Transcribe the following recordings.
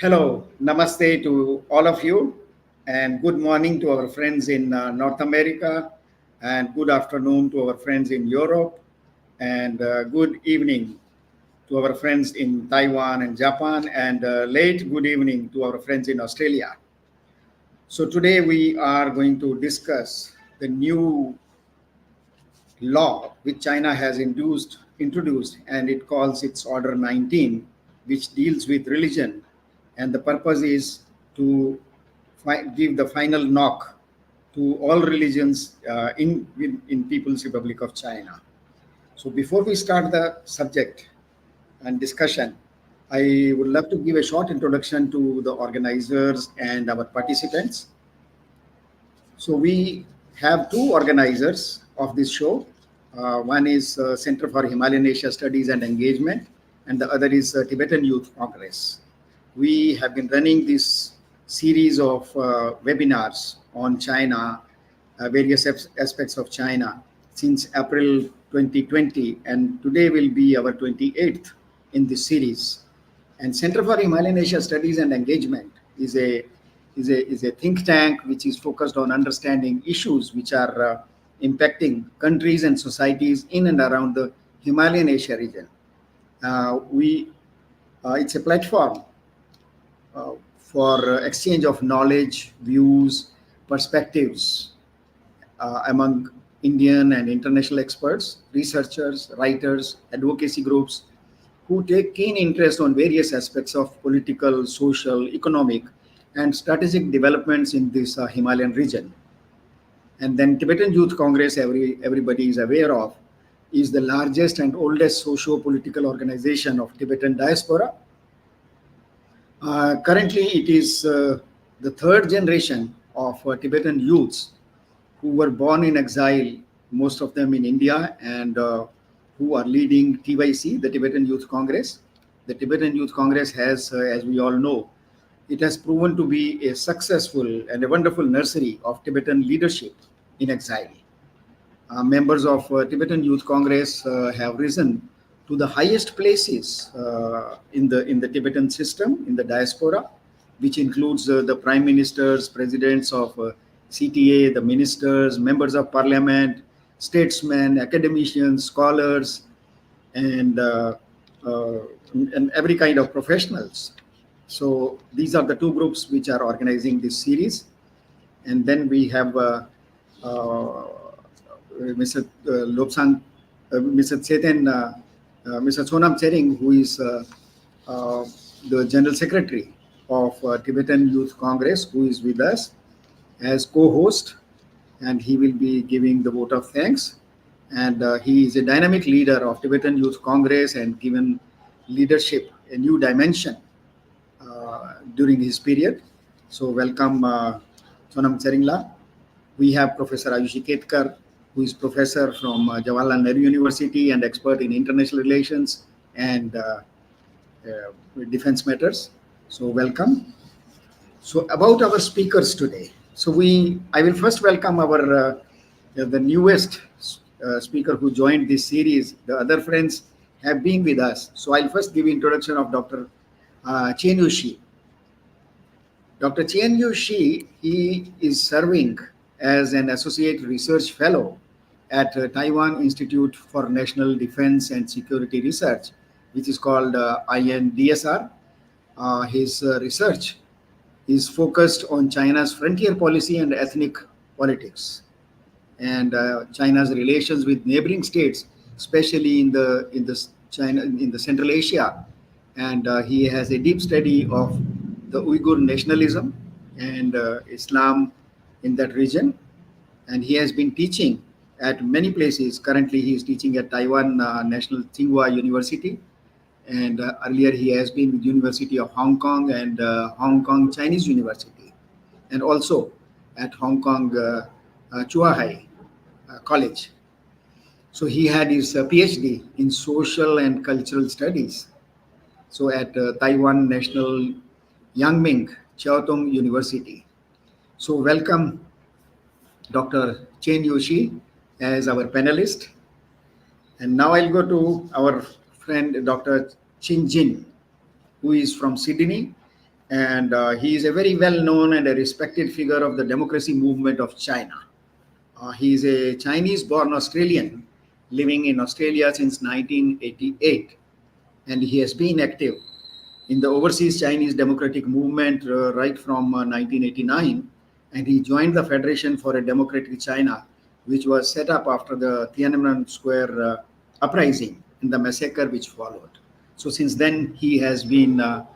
Hello, namaste to all of you, and good morning to our friends in North America, and good afternoon to our friends in Europe, and good evening to our friends in Taiwan and Japan, and late good evening to our friends in Australia. So, today we are going to discuss the new law which China has introduced, and it calls its Order 19, which deals with religion, and the purpose is to give the final knock to all religions in People's Republic of China. So before we start the subject and discussion, I would love to give a short introduction to the organizers and our participants. So we have two organizers of this show. One is Center for Himalayan Asia Studies and Engagement, and the other is Tibetan Youth Congress. We have been running this series of webinars on China, various aspects of China, since April 2020, and today will be our 28th in this series. And Center for Himalayan Asia Studies and Engagement is a think tank which is focused on understanding issues which are impacting countries and societies in and around the Himalayan Asia region. It's a platform for exchange of knowledge, views, perspectives among Indian and international experts, researchers, writers, advocacy groups who take keen interest on various aspects of political, social, economic, and strategic developments in this Himalayan region. And then Tibetan Youth Congress, everybody is aware of, is the largest and oldest socio-political organization of Tibetan diaspora. Currently, it is the third generation of Tibetan youths who were born in exile, most of them in India, and who are leading TYC, the Tibetan Youth Congress. The Tibetan Youth Congress has, as we all know, it has proven to be a successful and a wonderful nursery of Tibetan leadership in exile. Members of Tibetan Youth Congress have risen to the highest places in the Tibetan system, in the diaspora, which includes the prime ministers, presidents of CTA, the ministers, members of parliament, statesmen, academicians, scholars, and every kind of professionals. So these are the two groups which are organizing this series. And then we have Mr. Lobsang, Mr. Chetan, Mr. Sonam Tsering, who is the General Secretary of Tibetan Youth Congress, who is with us as co-host, and he will be giving the vote of thanks. And he is a dynamic leader of Tibetan Youth Congress and given leadership a new dimension during his period. So welcome Sonam Tseringla. We have Professor Ayushi Ketkar, who is professor from Jawaharlal Nehru University and expert in international relations and defense matters. So welcome. So about our speakers today. So I will first welcome our the newest speaker who joined this series. The other friends have been with us. So I'll first give introduction of Dr. Chen Yushi. Dr. Chen Yushi, he is serving as an associate research fellow at Taiwan Institute for National Defense and Security Research, which is called INDSR. His research is focused on China's frontier policy and ethnic politics, and China's relations with neighboring states, especially in the Central Asia. And he has a deep study of the Uyghur nationalism and Islam in that region. And he has been teaching at many places. Currently, he is teaching at Taiwan National Tsinghua University. And earlier, he has been with University of Hong Kong and Hong Kong Chinese University. And also at Hong Kong Chuahai College. So he had his PhD in social and cultural studies. So at Taiwan National Yangming Chiaotong University. So welcome Dr. Chen Yushi as our panelist. And now I'll go to our friend Dr. Chin Jin, who is from Sydney, and he is a very well-known and a respected figure of the democracy movement of China. He is a Chinese-born Australian living in Australia since 1988, and he has been active in the overseas Chinese democratic movement right from 1989, and he joined the Federation for a Democratic China, which was set up after the Tiananmen Square uprising and the massacre which followed. So since then, he has been a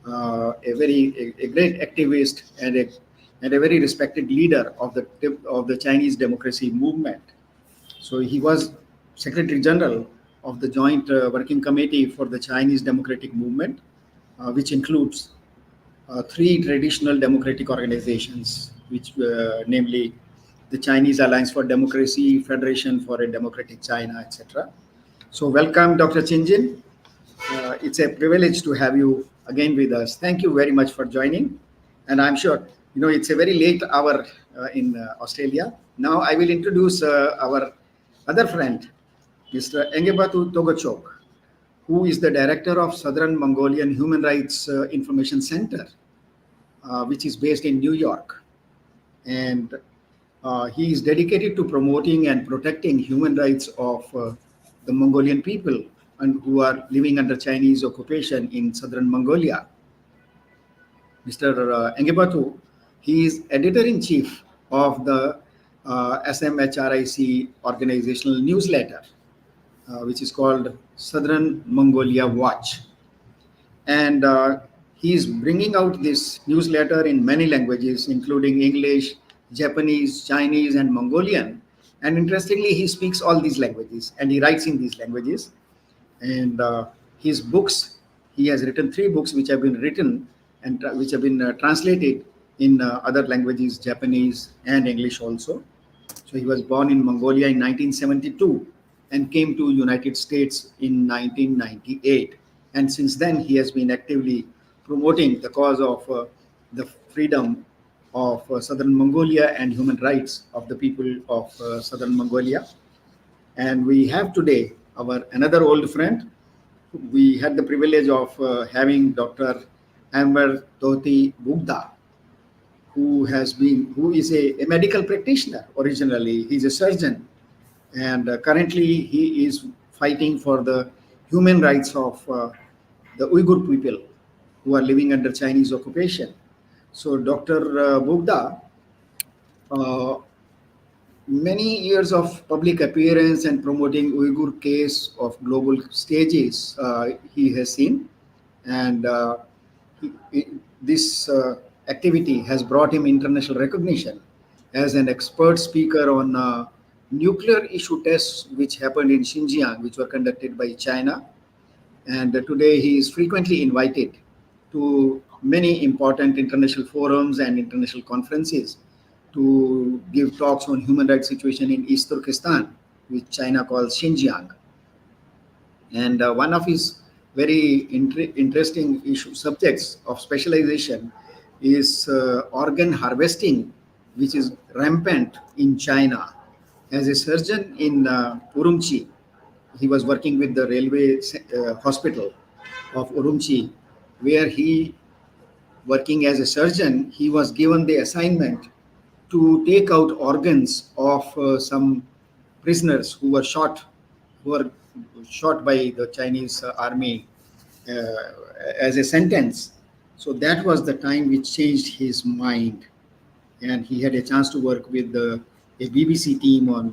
great activist and a very respected leader of the Chinese democracy movement. So he was Secretary General of the Joint Working Committee for the Chinese Democratic Movement, which includes three traditional democratic organizations, which namely the Chinese Alliance for Democracy, Federation for a Democratic China, etc. So welcome, Dr. Chinjin. It's a privilege to have you again with us. Thank you very much for joining. And I'm sure, it's a very late hour in Australia. Now I will introduce our other friend, Mr. Engebatu Togochok, who is the director of Southern Mongolian Human Rights Information Center, which is based in New York. And he is dedicated to promoting and protecting human rights of the Mongolian people and who are living under Chinese occupation in Southern Mongolia. Mr. Engebatu, he is editor-in-chief of the SMHRIC organizational newsletter, which is called Southern Mongolia Watch. And he is bringing out this newsletter in many languages, including English, Japanese, Chinese, and Mongolian. And interestingly, he speaks all these languages and he writes in these languages. And his books, he has written 3 books which have been written and which have been translated in other languages, Japanese and English also. So he was born in Mongolia in 1972 and came to United States in 1998. And since then, he has been actively promoting the cause of the freedom of Southern Mongolia and human rights of the people of Southern Mongolia. And we have today our another old friend. We had the privilege of having Dr. Amber Toti Bugda, who is a medical practitioner originally. He's a surgeon, and currently he is fighting for the human rights of the Uyghur people who are living under Chinese occupation. So Dr. Bugda, many years of public appearance and promoting Uyghur case of global stages he has seen, and this activity has brought him international recognition as an expert speaker on nuclear issue tests which happened in Xinjiang, which were conducted by China. And today he is frequently invited to many important international forums and international conferences to give talks on human rights situation in East Turkestan, which China calls Xinjiang. And one of his very interesting subjects of specialization is organ harvesting, which is rampant in China. As a surgeon in Urumqi, he was working with the railway hospital of Urumqi, where working as a surgeon, he was given the assignment to take out organs of some prisoners who were shot by the Chinese army as a sentence. So that was the time which changed his mind, and he had a chance to work with a BBC team on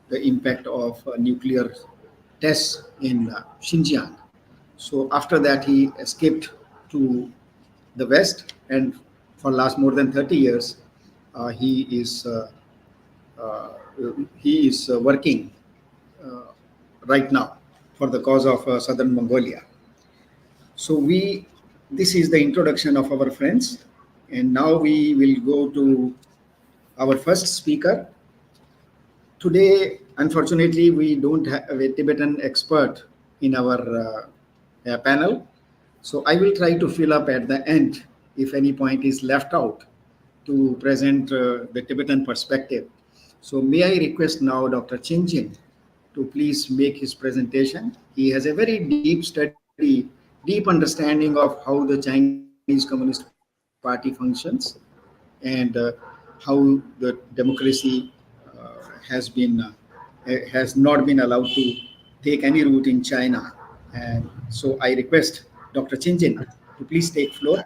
the impact of nuclear tests in Xinjiang. So after that, he escaped to the West, and for last more than 30 years, he is working right now for the cause of Southern Mongolia. So this is the introduction of our friends, and now we will go to our first speaker. Today, unfortunately, we don't have a Tibetan expert in our panel. So I will try to fill up at the end if any point is left out to present the Tibetan perspective. So may I request now Dr. Chinjin to please make his presentation. He has a very deep study, deep understanding of how the Chinese Communist Party functions, and how the democracy has not been allowed to take any root in China. And so I request Dr. Chinjin to please take floor.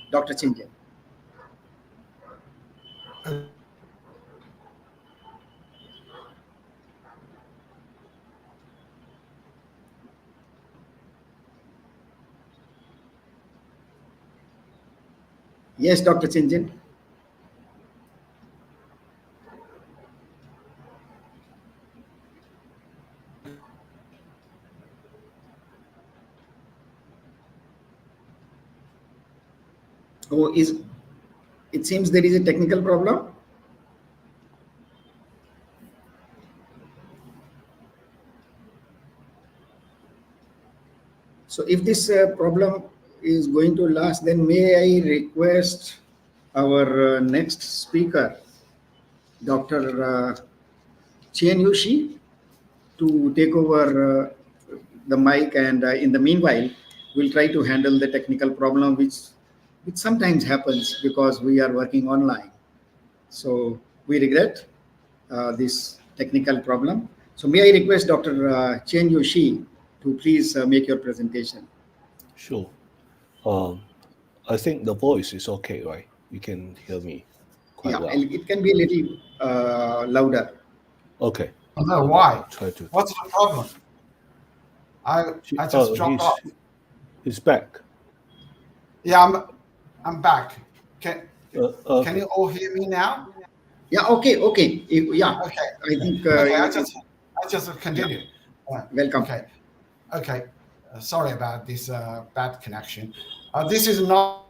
Dr. Chinjin. Yes, Dr. Chinjin. Oh, it seems there is a technical problem. So if this problem is going to last, then may I request our next speaker, Dr. Chen Yushi, to take over the mic, and in the meanwhile, we'll try to handle the technical problem, which sometimes happens because we are working online. So we regret this technical problem. So may I request Dr. Chen Yushi to please make your presentation. Sure. I think the voice is okay, right? You can hear me quite well. It can be a little louder. Okay. I don't know why. Try to. What's the problem? I just dropped off. He's back. Yeah, I'm back. Can you all hear me now? Yeah. Okay. Okay. Yeah. Okay. I think. Okay, I just continue. Welcome. Okay. Sorry about this bad connection. This is not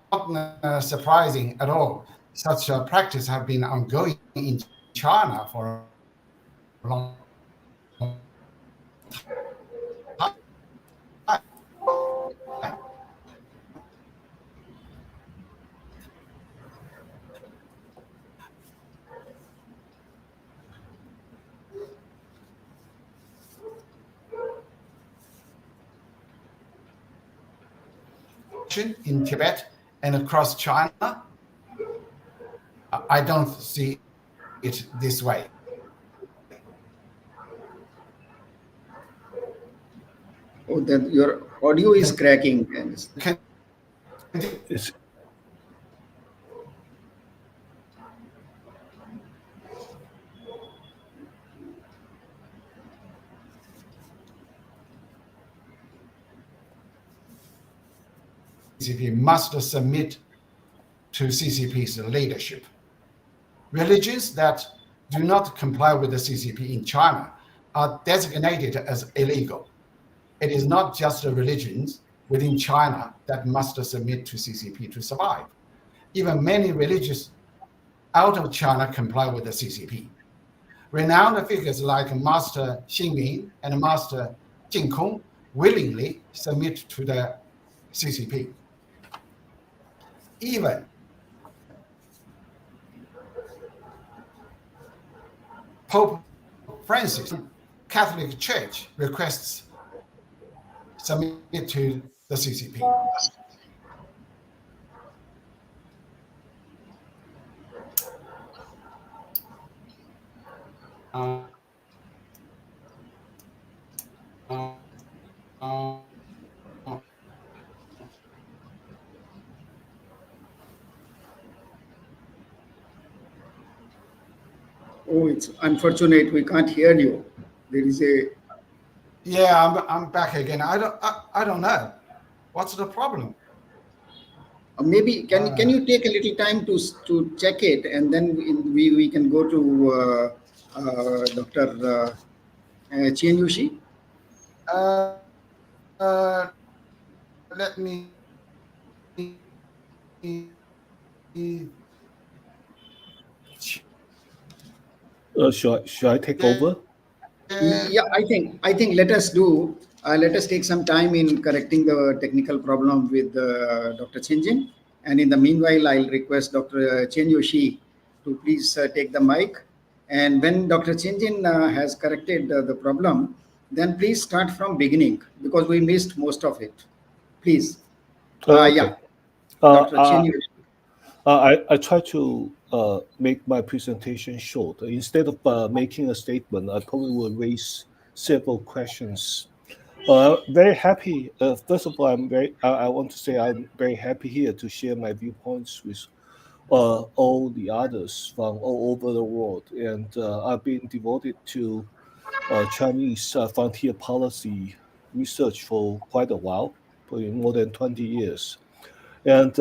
surprising at all. Such a practice have been ongoing in China for a long time. In Tibet and across China, I don't see it this way. Oh, then your audio is cracking. CCP must submit to CCP's leadership. Religions that do not comply with the CCP in China are designated as illegal. It is not just the religions within China that must submit to CCP to survive. Even many religions out of China comply with the CCP. Renowned figures like Master Xingming and Master Jingkong willingly submit to the CCP. Even Pope Francis, Catholic Church, requests submit to the CCP. Oh, it's unfortunate we can't hear you. There is a. Yeah, I'm back again. I don't know. What's the problem? Maybe can you take a little time to check it, and then we can go to Dr. Chen Yushi. Let me. Should I take over? Yeah, I think let us take some time in correcting the technical problem with Dr. Chinjin, and in the meanwhile, I'll request Dr. Chen Yushi to please take the mic. And when Dr. Chinjin has corrected the problem, then please start from beginning because we missed most of it. Please. Okay. Yeah. Dr. Uh, Chin, I try to make my presentation short. Instead of making a statement, I probably will raise several questions. Very happy. First of all, I want to say I'm very happy here to share my viewpoints with all the others from all over the world. And I've been devoted to Chinese frontier policy research for quite a while, probably more than 20 years. And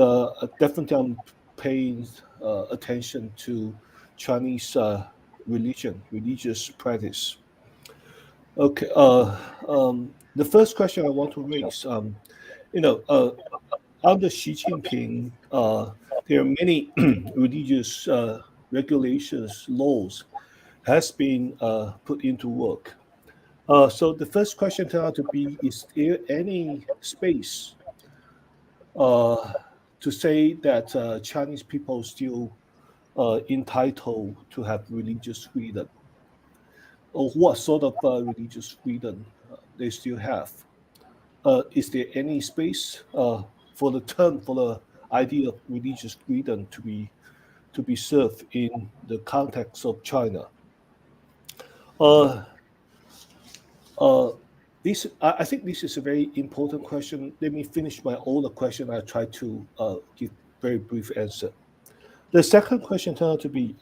definitely I'm paying attention to Chinese religious practice. Okay, the first question I want to raise, you know, under Xi Jinping, there are many religious regulations, laws has been put into work. So the first question turned out to be: is there any space uh, to say that Chinese people still entitled to have religious freedom, or what sort of religious freedom they still have? Is there any space for the term, for the idea of religious freedom to be served in the context of China? Uh, uh, I think this is a very important question. Let me finish my older question. I try to give very brief answer. The second question turned out to be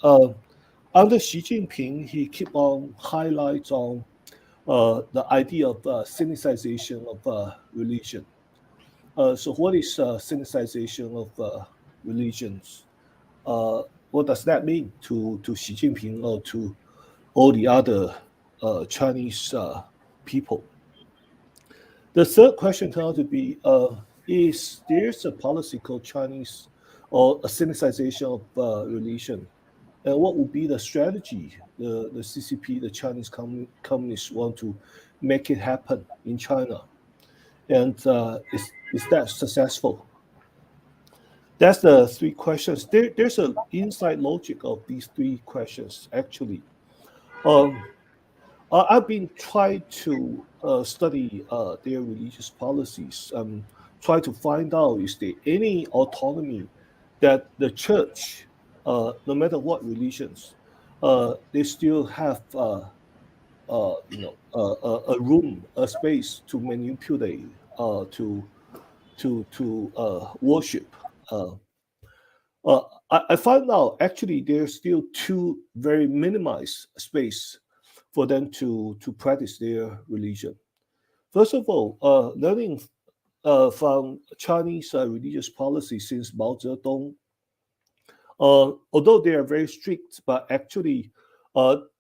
under Xi Jinping, he keep on highlights on the idea of sinicization of religion. So what is sinicization of religions? What does that mean to Xi Jinping or to all the other Chinese people? The third question turned out to be: is there a policy called Chinese or a sinicization of religion? And what would be the strategy the CCP, the Chinese Communists, want to make it happen in China? And is that successful? That's the three questions. There's an inside logic of these three questions, actually. Um, I've been trying to study their religious policies, try to find out is there any autonomy that the church, no matter what religions, they still have, a room, a space to manipulate, to worship. Uh, I found out actually there's still two very minimized space for them to practice their religion. First of all, learning from Chinese religious policy since Mao Zedong, although they are very strict, but actually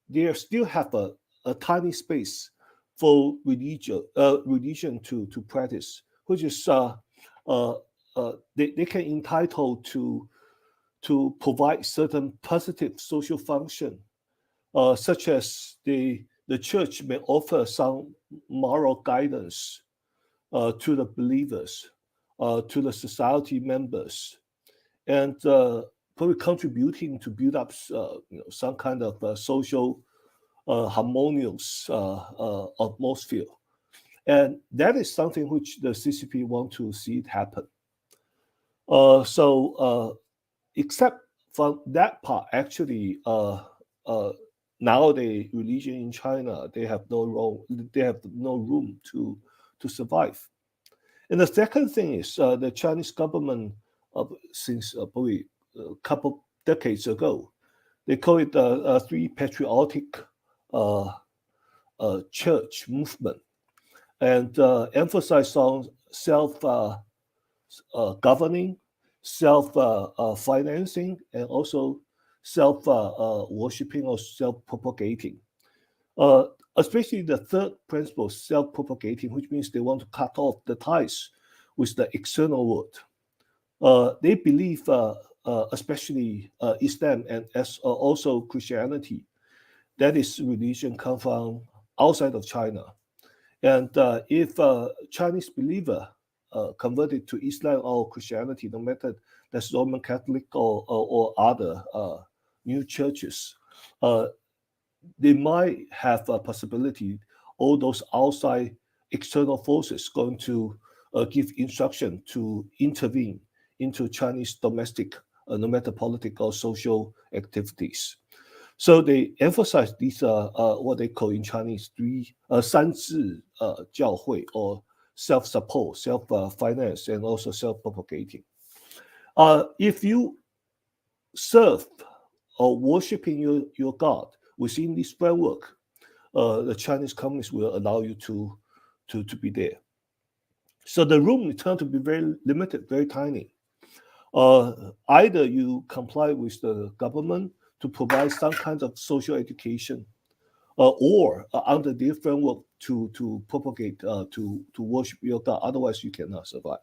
they still have a tiny space for religion to practice, which is uh, they can entitle to provide certain positive social function, such as the church may offer some moral guidance to the believers, to the society members, and probably contributing to build up some kind of social harmonious atmosphere. And that is something which the CCP want to see it happen. Except from that part, actually, nowadays religion in China they have no role, they have no room to survive. And the second thing is the Chinese government, since probably a couple decades ago, they call it a three patriotic uh, church movement, and emphasize on self governing, self financing, and also self worshipping or self propagating. Uh, Especially the third principle, self propagating, which means they want to cut off the ties with the external world. They believe, especially Islam and as also Christianity, that is religion come from outside of China. And if a Chinese believer converted to Islam or Christianity, no matter that's Roman Catholic or other new churches, uh, they might have a possibility all those outside external forces going to give instruction to intervene into Chinese domestic, no matter political or social activities. So they emphasize these what they call in Chinese 三自教会 or self-support, self-finance, and also self-propagating. If you serve or worshiping your God within this framework, the Chinese communists will allow you to be there. So the room turned to be very limited, very tiny. Either you comply with the government to provide some kind of social education, or under their framework to propagate, to worship your God. Otherwise, you cannot survive.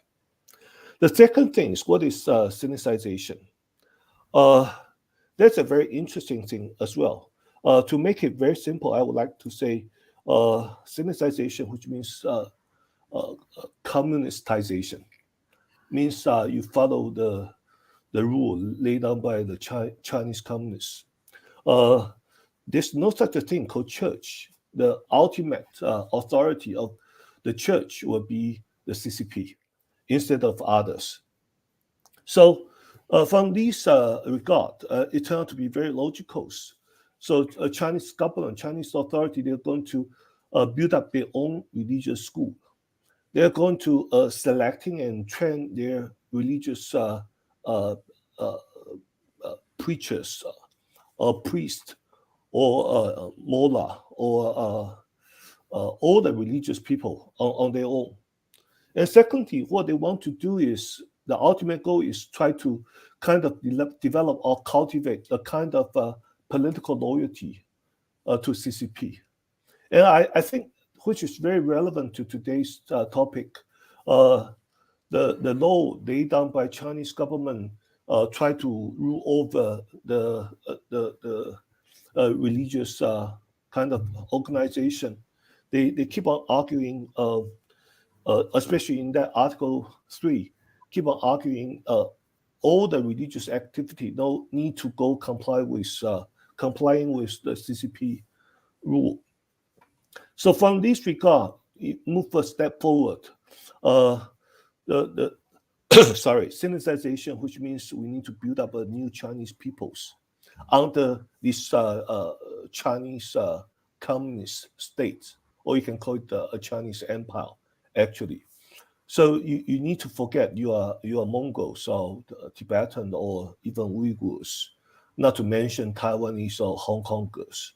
The second thing is, what is syncretization? That's a very interesting thing as well. To make it very simple, I would like to say syncretization, which means communistization, means you follow the rule laid down by the Chinese communists. There's no such a thing called church. The ultimate authority of the church will be the CCP instead of others. So from this regard, it turned out to be very logical. So Chinese government, Chinese authority, they're going to build up their own religious school. They're going to selecting and train their religious preachers or priests or mullah or all the religious people on their own. And secondly, what they want to do is, the ultimate goal is try to kind of develop or cultivate a kind of political loyalty to CCP. And I think, which is very relevant to today's topic, the law laid down by Chinese government try to rule over the religious kind of organization. They keep on arguing, especially in that Article 3, keep on arguing all the religious activity no need to go complying with the CCP rule. So from this regard, you move a step forward. The syncretization, which means we need to build up a new Chinese peoples under this Chinese communist state, or you can call it a Chinese empire, actually. So you need to forget you are Mongols or Tibetan or even Uyghurs, not to mention Taiwanese or Hong Kongers.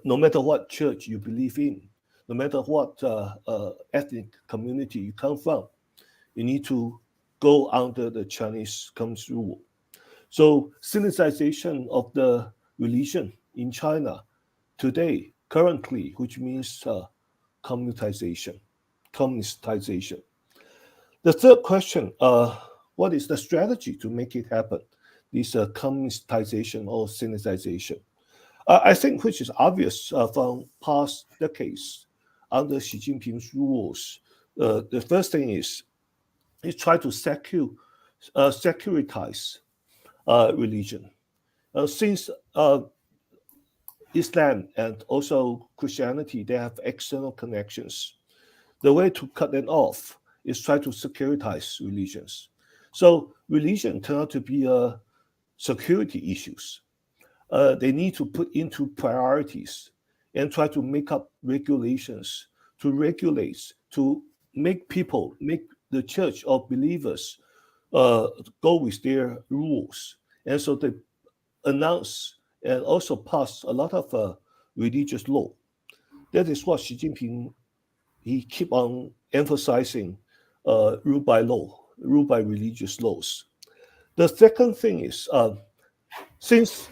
No matter what church you believe in, no matter what ethnic community you come from, you need to go under the Chinese communist rule. So syncretization of the religion in China today, currently, which means communistization. The third question, what is the strategy to make it happen? This communistization or syncretization. I think, which is obvious from past decades under Xi Jinping's rules. The first thing is try to securitize religion. Since Islam and also Christianity, they have external connections. The way to cut them off is try to securitize religions. So religion turn out to be security issues. They need to put into priorities and try to make up regulations to regulate, to make the church of believers go with their rules. And so they announce and also pass a lot of religious law. That is what Xi Jinping, he keep on emphasizing, rule by law, rule by religious laws. The second thing is, since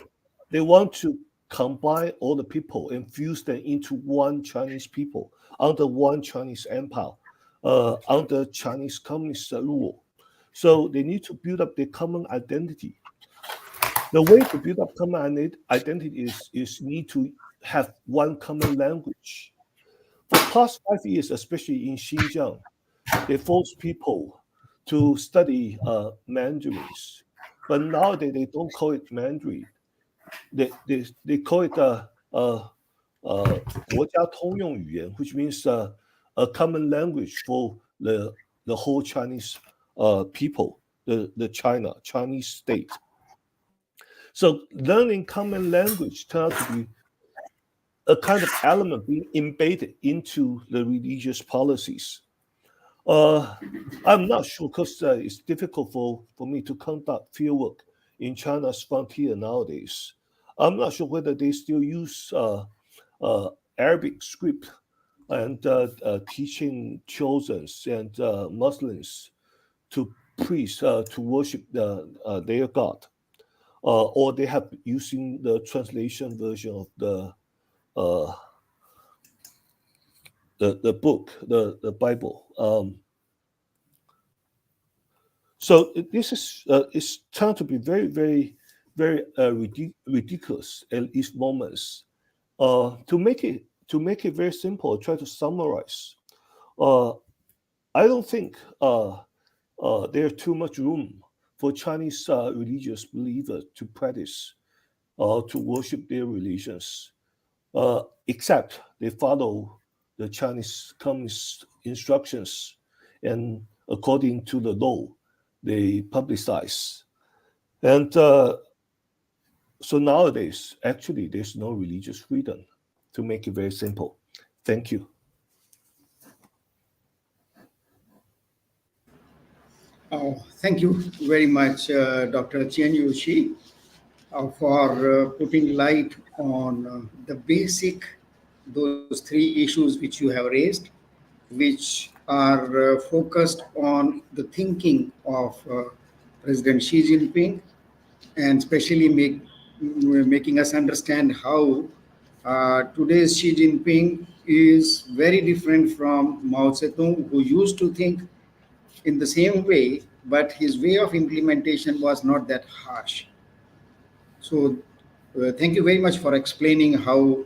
they want to combine all the people and fuse them into one Chinese people under one Chinese empire, under Chinese communist rule. So they need to build up their common identity. The way to build up common identity is need to have one common language. For past 5 years, especially in Xinjiang, they force people to study Mandarins. But nowadays they don't call it Mandarin. They call it 国家通用语言, which means a common language for the whole Chinese people, the Chinese state. So learning common language turned out to be a kind of element being embedded into the religious policies. I'm not sure because it's difficult for me to conduct fieldwork in China's frontier nowadays. I'm not sure whether they still use Arabic script and teaching children and Muslims to priest to worship their god, or they have using the translation version of uh, the book, the Bible. So this is turned to be very, very, very ridiculous at these moments. To make it very simple, try to summarize. Uh, I don't think there's too much room for Chinese religious believers to practice to worship their religions, except they follow the Chinese Communist instructions and according to the law they publicize. And so nowadays, actually, there's no religious freedom, to make it very simple. Thank you. Thank you very much, Dr. Chen Yushi, for putting light on those three issues which you have raised, which are focused on the thinking of President Xi Jinping, and especially making us understand how today's Xi Jinping is very different from Mao Zedong, who used to think in the same way, but his way of implementation was not that harsh. So, thank you very much for explaining how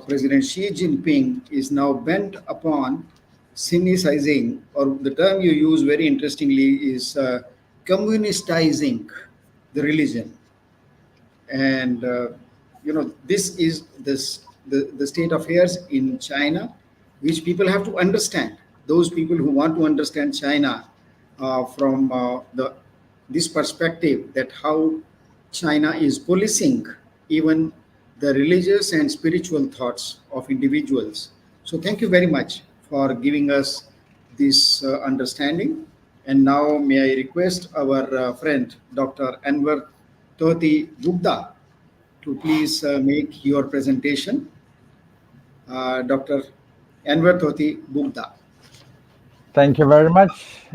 President Xi Jinping is now bent upon Sinicizing, or the term you use very interestingly is communistizing the religion. And this is the state of affairs in China, which people have to understand. Those people who want to understand China from the this perspective, that how China is policing even the religious and spiritual thoughts of individuals. So thank you very much for giving us this understanding. And now may I request our friend Dr. Anwar Toti Gupta to please make your presentation. Dr. Anwar Toti Gupta. Thank you very much.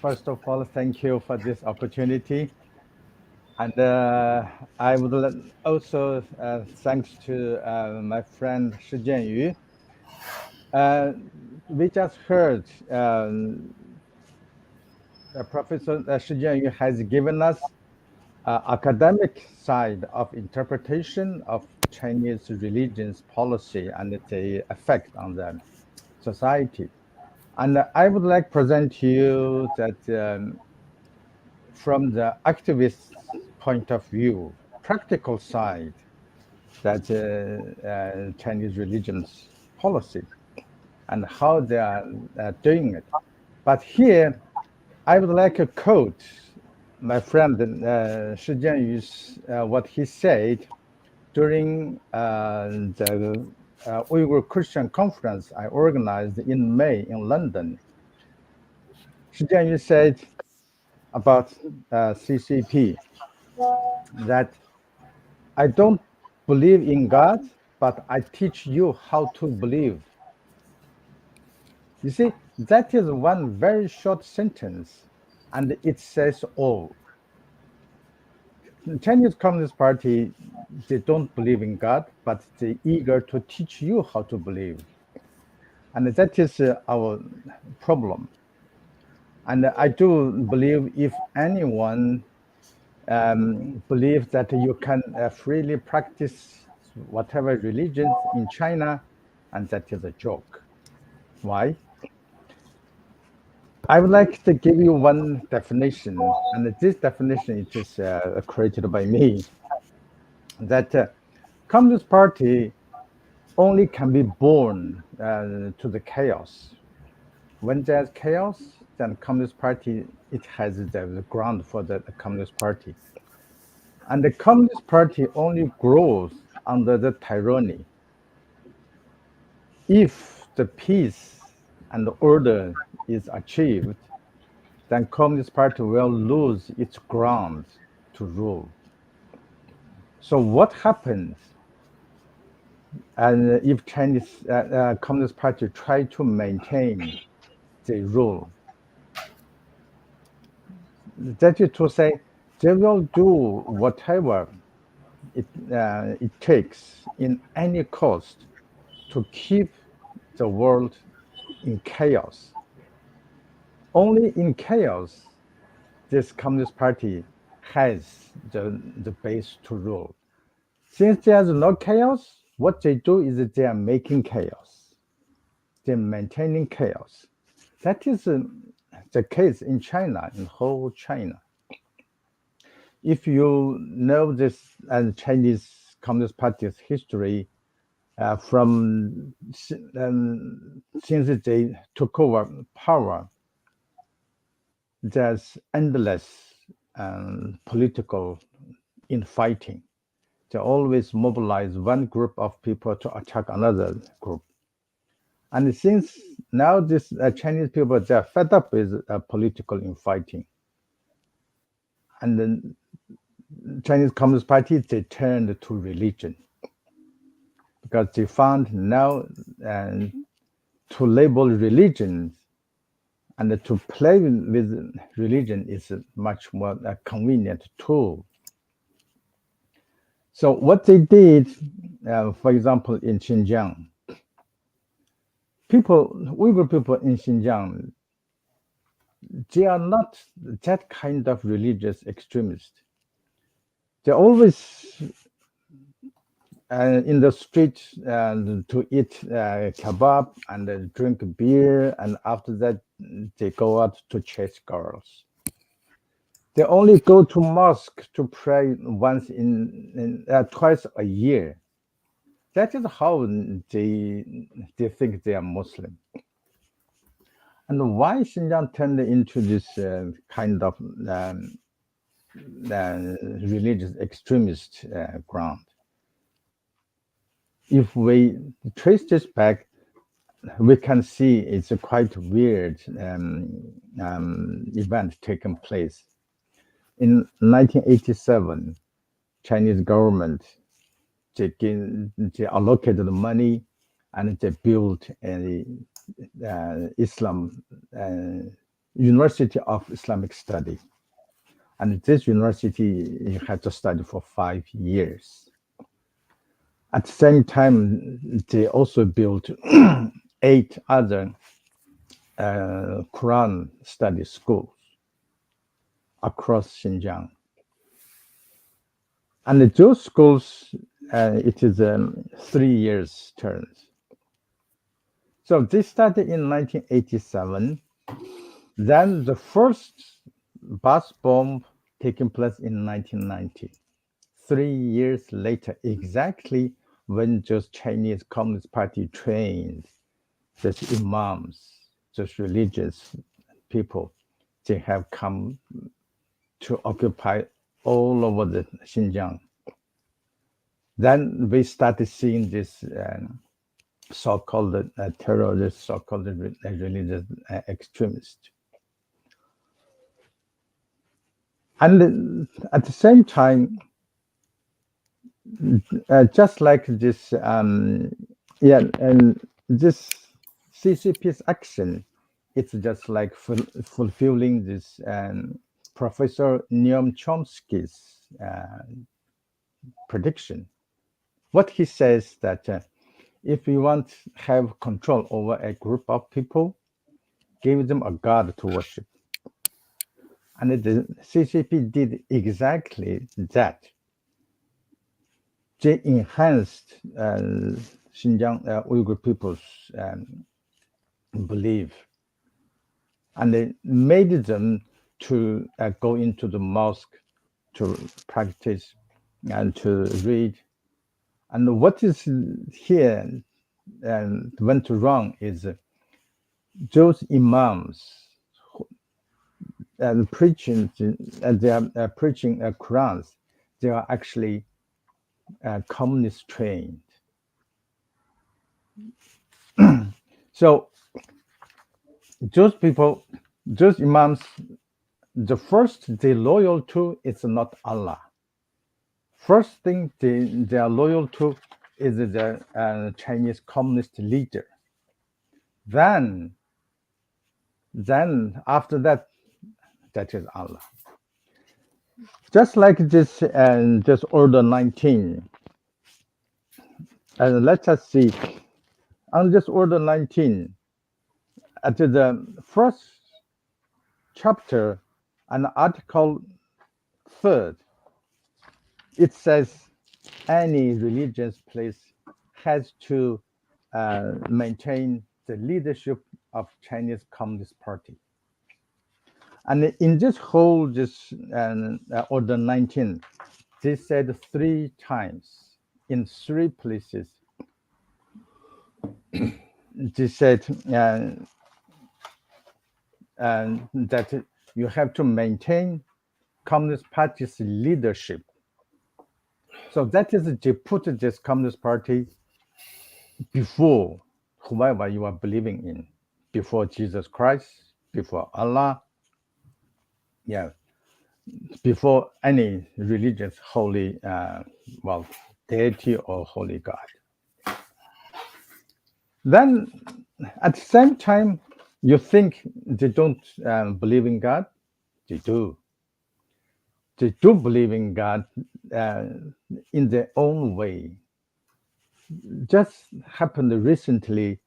First of all, thank you for this opportunity. And I would also thanks to my friend Shi Jianyu. We just heard Professor Shi Jianyu has given us academic side of interpretation of Chinese religion's policy and the effect on the society. And I would like to present to you that from the activist point of view, practical side, that Chinese religion's policy and how they are doing it. But here, I would like to quote my friend Shi Jianyu's what he said during the Uyghur Christian conference I organized in May in London. Shi Jianyu said about CCP that I don't believe in God, but I teach you how to believe. You see, that is one very short sentence, and it says all. The Chinese Communist Party, they don't believe in God, but they're eager to teach you how to believe. And that is our problem. And I do believe if anyone believes that you can freely practice whatever religion in China, and that is a joke. Why? I would like to give you one definition, and this definition it is created by me, that Communist Party only can be born to the chaos. When there's chaos, and Communist Party, it has the ground for the Communist Party. And the Communist Party only grows under the tyranny. If the peace and order is achieved, then Communist Party will lose its ground to rule. So what happens? And if Chinese Communist Party try to maintain the rule, that is to say, they will do whatever it takes in any cost to keep the world in chaos. Only in chaos this Communist Party has the base to rule. Since there's no chaos, what they do is that they are making chaos. They're maintaining chaos. That is the case in China, in whole China. If you know this Chinese Communist Party's history from since they took over power, there's endless political infighting. They always mobilize one group of people to attack another group. And since now this Chinese people, they're fed up with political infighting. And then Chinese Communist Party, they turned to religion because they found now to label religion and to play with religion is a much more convenient tool. So what they did, for example, in Xinjiang, Uyghur people in Xinjiang, they are not that kind of religious extremist. They're always in the street to eat kebab and drink beer, and after that they go out to chase girls. They only go to mosque to pray twice a year. That is how they think they are Muslim. And why Xinjiang turned into this kind of religious extremist ground? If we trace this back, we can see it's a quite weird event taking place. In 1987, Chinese government they allocated the money and they built a University of Islamic Study. And this university had to study for 5 years. At the same time, they also built 8 other Quran study schools across Xinjiang. And those schools, it is 3 years terms. So this started in 1987. Then the first bus bomb taking place in 1990. 3 years later, exactly when those Chinese Communist Party trained those imams, those religious people, they have come to occupy all over the Xinjiang. Then we started seeing this so-called terrorist, so-called religious extremist. And at the same time, just like this, and this CCP's action, it's just like fulfilling this Professor Noam Chomsky's prediction. What he says that if you want to have control over a group of people, give them a god to worship. And the CCP did exactly that. They enhanced Xinjiang Uyghur people's belief, and they made them to go into the mosque to practice and to read. And what is here went wrong is those imams preaching, they are preaching Qurans. They are actually communist trained. So those people, those imams, the first they loyal to is not Allah. First thing they are loyal to is the Chinese communist leader. Then after that, that is Allah. Just like this and this Order 19. And let us see on this Order 19, at the first chapter and Article 3rd, it says any religious place has to maintain the leadership of Chinese Communist Party. And in this whole Order 19, they said 3 times in 3 places. They said that you have to maintain Communist Party's leadership. So that is, they put this Communist Party before whoever you are believing in, before Jesus Christ, before Allah, before any religious holy, deity or holy God. Then at the same time, you think they don't believe in God? They do. They do believe in God in their own way. Just happened recently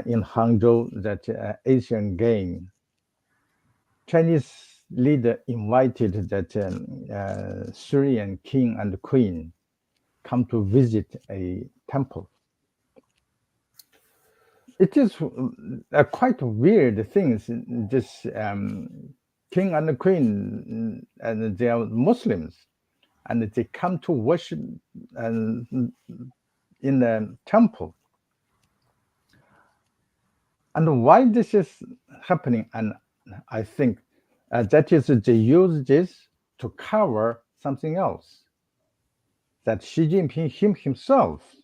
in Hangzhou, that Asian Game. Chinese leader invited that Syrian king and queen come to visit a temple. It is quite weird things. This king and queen, and they are Muslims, and they come to worship in the temple. And why this is happening? And I think that is they use this to cover something else. That Xi Jinping himself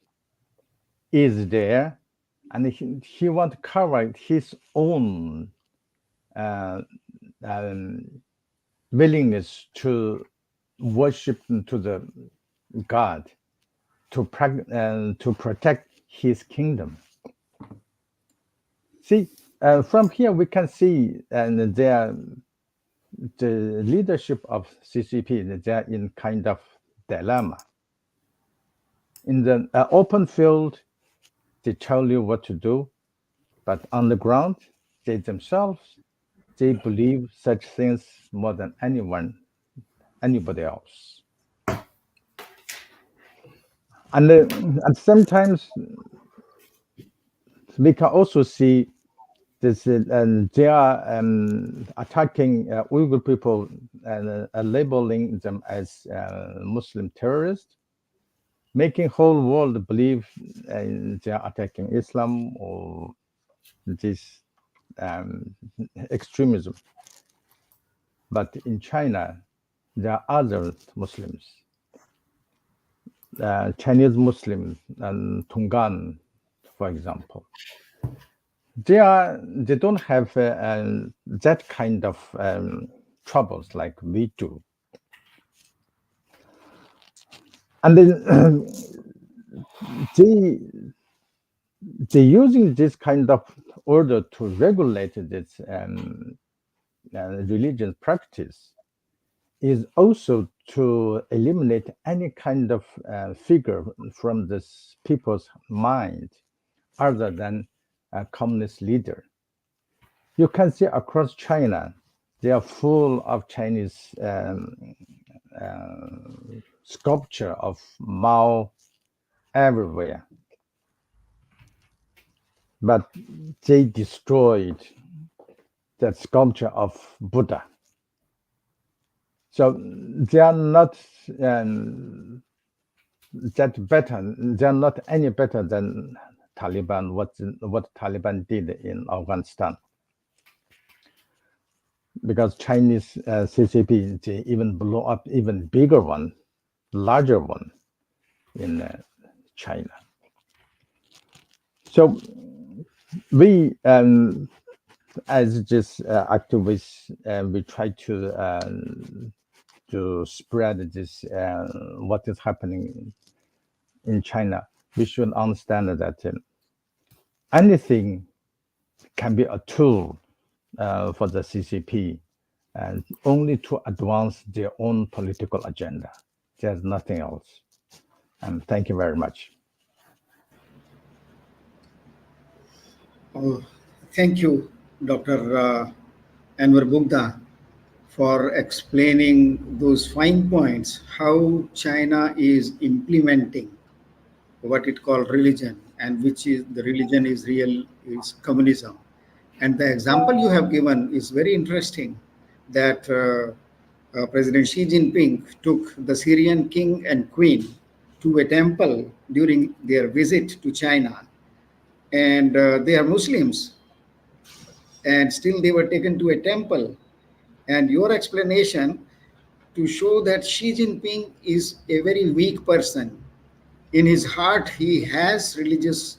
is there, and he want to cover his own willingness to worship to the God, to protect his kingdom. See, from here we can see the leadership of CCP, they are in kind of dilemma. In the open field, they tell you what to do, but on the ground, they themselves, they believe such things more than anybody else. And at the same time, we can also see this, they are attacking Uyghur people and labeling them as Muslim terrorists, making whole world believe they are attacking Islam or this extremism. But in China, there are other Muslims, Chinese Muslims and Tungan, for example. They don't have that kind of troubles like we do. And then they're using this kind of order to regulate this religious practice is also to eliminate any kind of figure from this people's mind other than a communist leader. You can see across China, they are full of Chinese sculpture of Mao everywhere. But they destroyed that sculpture of Buddha. So they are not that better. They are not any better than Taliban. What Taliban did in Afghanistan. because Chinese CCP they even blow up even bigger one, larger one in China. So we, as just activists, we try to spread this what is happening in China. We should understand that anything can be a tool for the CCP, and only to advance their own political agenda. There's nothing else. And thank you very much. Oh, thank you, Dr. Anwar Bugda, for explaining those fine points, how China is implementing what it called religion, and which is the religion is real, is communism. And the example you have given is very interesting, that President Xi Jinping took the Syrian king and queen to a temple during their visit to China. And they are Muslims, and still they were taken to a temple. And your explanation to show that Xi Jinping is a very weak person. In his heart, he has religious,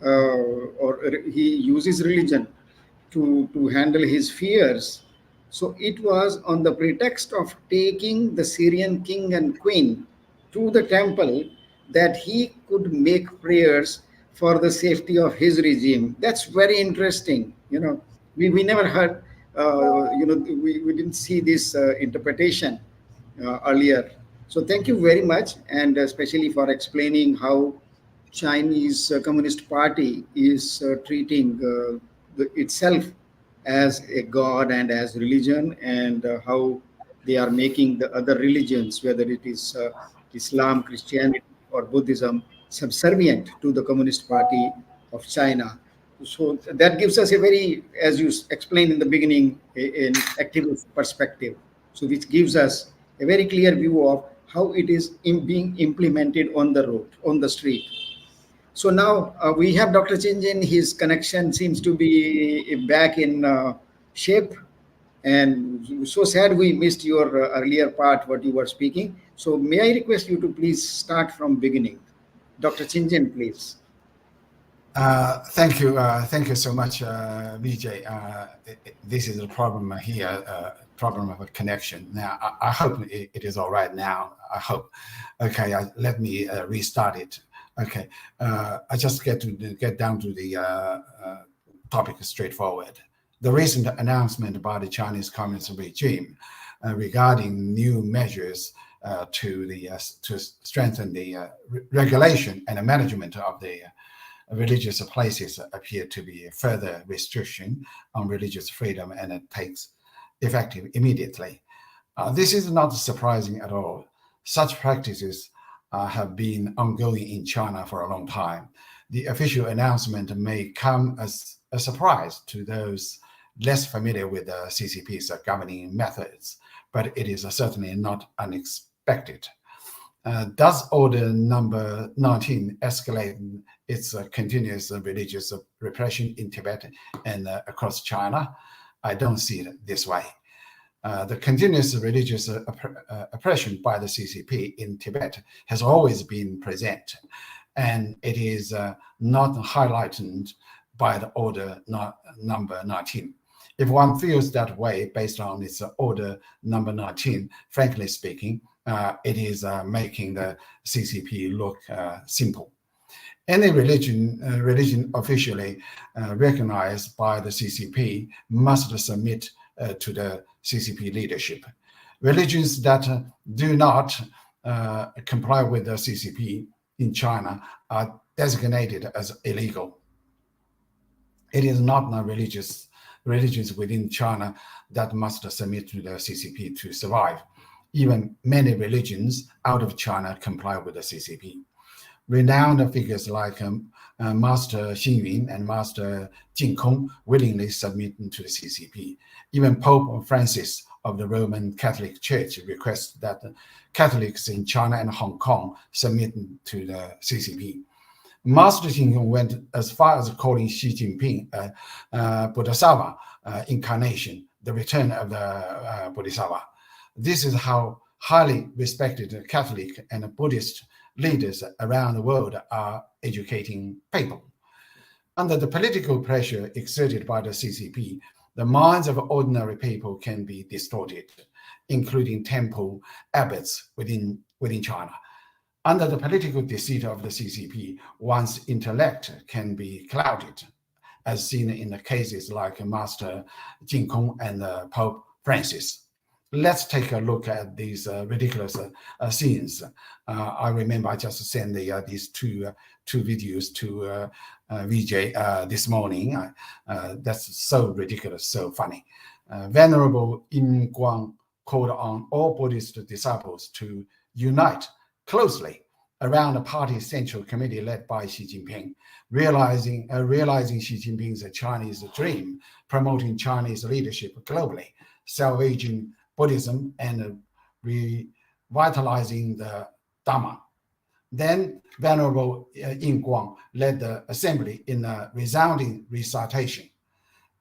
or he uses religion to handle his fears. So it was on the pretext of taking the Syrian king and queen to the temple that he could make prayers for the safety of his regime. That's very interesting. We never heard, we didn't see this interpretation earlier. So thank you very much, and especially for explaining how Chinese Communist Party is treating itself as a god and as religion, and how they are making the other religions, whether it is Islam, Christianity, or Buddhism, subservient to the Communist Party of China. So that gives us a very, as you explained in the beginning, an activist perspective. So which gives us a very clear view of how it is being implemented on the road, on the street. So now we have Dr. Chinjin. His connection seems to be back in shape. And so sad we missed your earlier part, what you were speaking. So may I request you to please start from beginning. Dr. Chinjin, please. Thank you. Thank you so much, Vijay. This is a problem here, problem of a connection. Now, I hope it is all right now. I hope. Okay, let me restart it. Okay, I just get down to the topic straightforward. The recent announcement by the Chinese Communist regime regarding new measures to strengthen the regulation and the management of the religious places appear to be a further restriction on religious freedom, and it takes effective immediately. This is not surprising at all. Such practices have been ongoing in China for a long time. The official announcement may come as a surprise to those less familiar with the CCP's governing methods, but it is certainly not unexpected. Does Order Number 19 escalate its continuous religious repression in Tibet and across China? I don't see it this way. The continuous religious oppression by the CCP in Tibet has always been present, and it is not highlighted by the Order Number 19. If one feels that way based on its Order Number 19, frankly speaking, it is making the CCP look simple. Any religion officially recognized by the CCP must submit to the CCP leadership. Religions that do not comply with the CCP in China are designated as illegal. It is not religions within China that must submit to the CCP to survive. Even many religions out of China comply with the CCP. Renowned figures like Master Xingyun and Master Jingkong willingly submit to the CCP. Even Pope Francis of the Roman Catholic Church requests that Catholics in China and Hong Kong submit to the CCP. Master Xingyun went as far as calling Xi Jinping a Bodhisattva incarnation, the return of the Bodhisattva. This is how highly respected Catholic and Buddhist leaders around the world are educating people. Under the political pressure exerted by the CCP, the minds of ordinary people can be distorted, including temple abbots within China. Under the political deceit of the CCP, one's intellect can be clouded, as seen in the cases like Master Jingkong and Pope Francis. Let's take a look at these ridiculous scenes. I remember I just sent these two videos to VJ this morning. That's so ridiculous, so funny. Venerable Yin Guang called on all Buddhist disciples to unite closely around the party central committee led by Xi Jinping, realizing Xi Jinping's Chinese dream, promoting Chinese leadership globally, salvaging Buddhism and revitalizing the Dharma. Then Venerable Yin Guang led the assembly in a resounding recitation.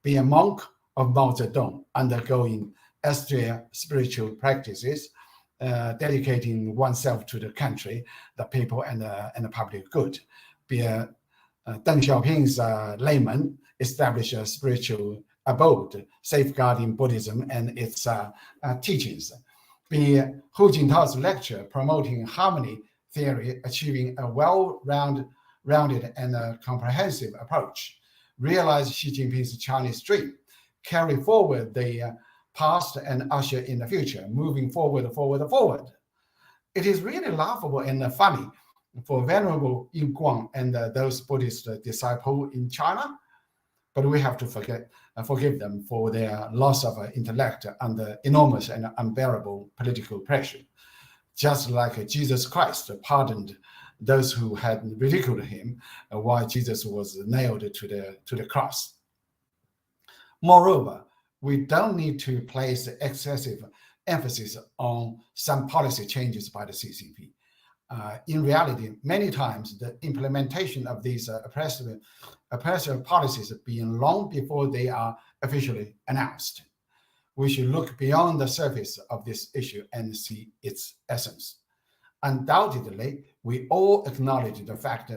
Be a monk of Mao Zedong, undergoing austere spiritual practices, dedicating oneself to the country, the people, and the public good. Be a Deng Xiaoping's layman, establish a spiritual abode, safeguarding Buddhism and its teachings. Be Hu Jintao's lecture, promoting harmony theory, achieving a well-rounded and comprehensive approach. Realize Xi Jinping's Chinese dream, carry forward the past and usher in the future, moving forward. It is really laughable and funny for Venerable Yin Guang and those Buddhist disciples in China, but we have to forgive them for their loss of intellect under enormous and unbearable political pressure. Just like Jesus Christ pardoned those who had ridiculed him while Jesus was nailed to the cross. Moreover, we don't need to place excessive emphasis on some policy changes by the CCP. In reality, many times the implementation of these oppressive policies begin long before they are officially announced. We should look beyond the surface of this issue and see its essence. Undoubtedly, we all acknowledge the fact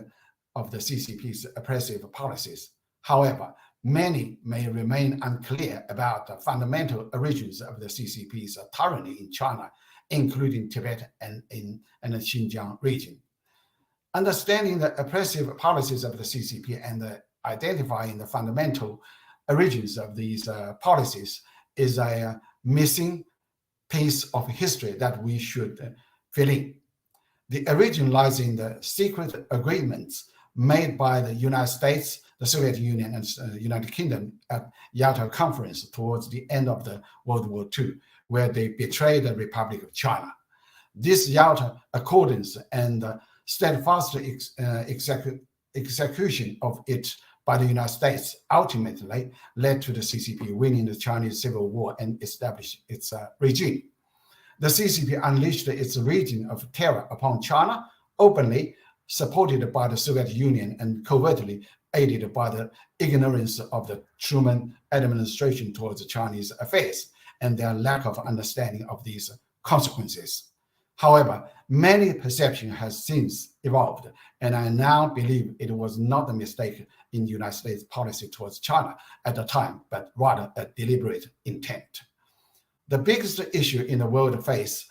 of the CCP's oppressive policies. However, many may remain unclear about the fundamental origins of the CCP's tyranny in China, including Tibet and the Xinjiang region. Understanding the oppressive policies of the CCP and identifying the fundamental origins of these policies is a missing piece of history that we should fill in. The origin lies in the secret agreements made by the United States, the Soviet Union, and the United Kingdom at Yalta Conference towards the end of the World War II, where they betrayed the Republic of China. This Yalta Accordance and steadfast execution of it by the United States ultimately led to the CCP winning the Chinese Civil War and established its regime. The CCP unleashed its regime of terror upon China, openly supported by the Soviet Union and covertly aided by the ignorance of the Truman administration towards Chinese affairs and their lack of understanding of these consequences. However, many perception has since evolved, and I now believe it was not a mistake in the United States policy towards China at the time, but rather a deliberate intent. The biggest issue in the world face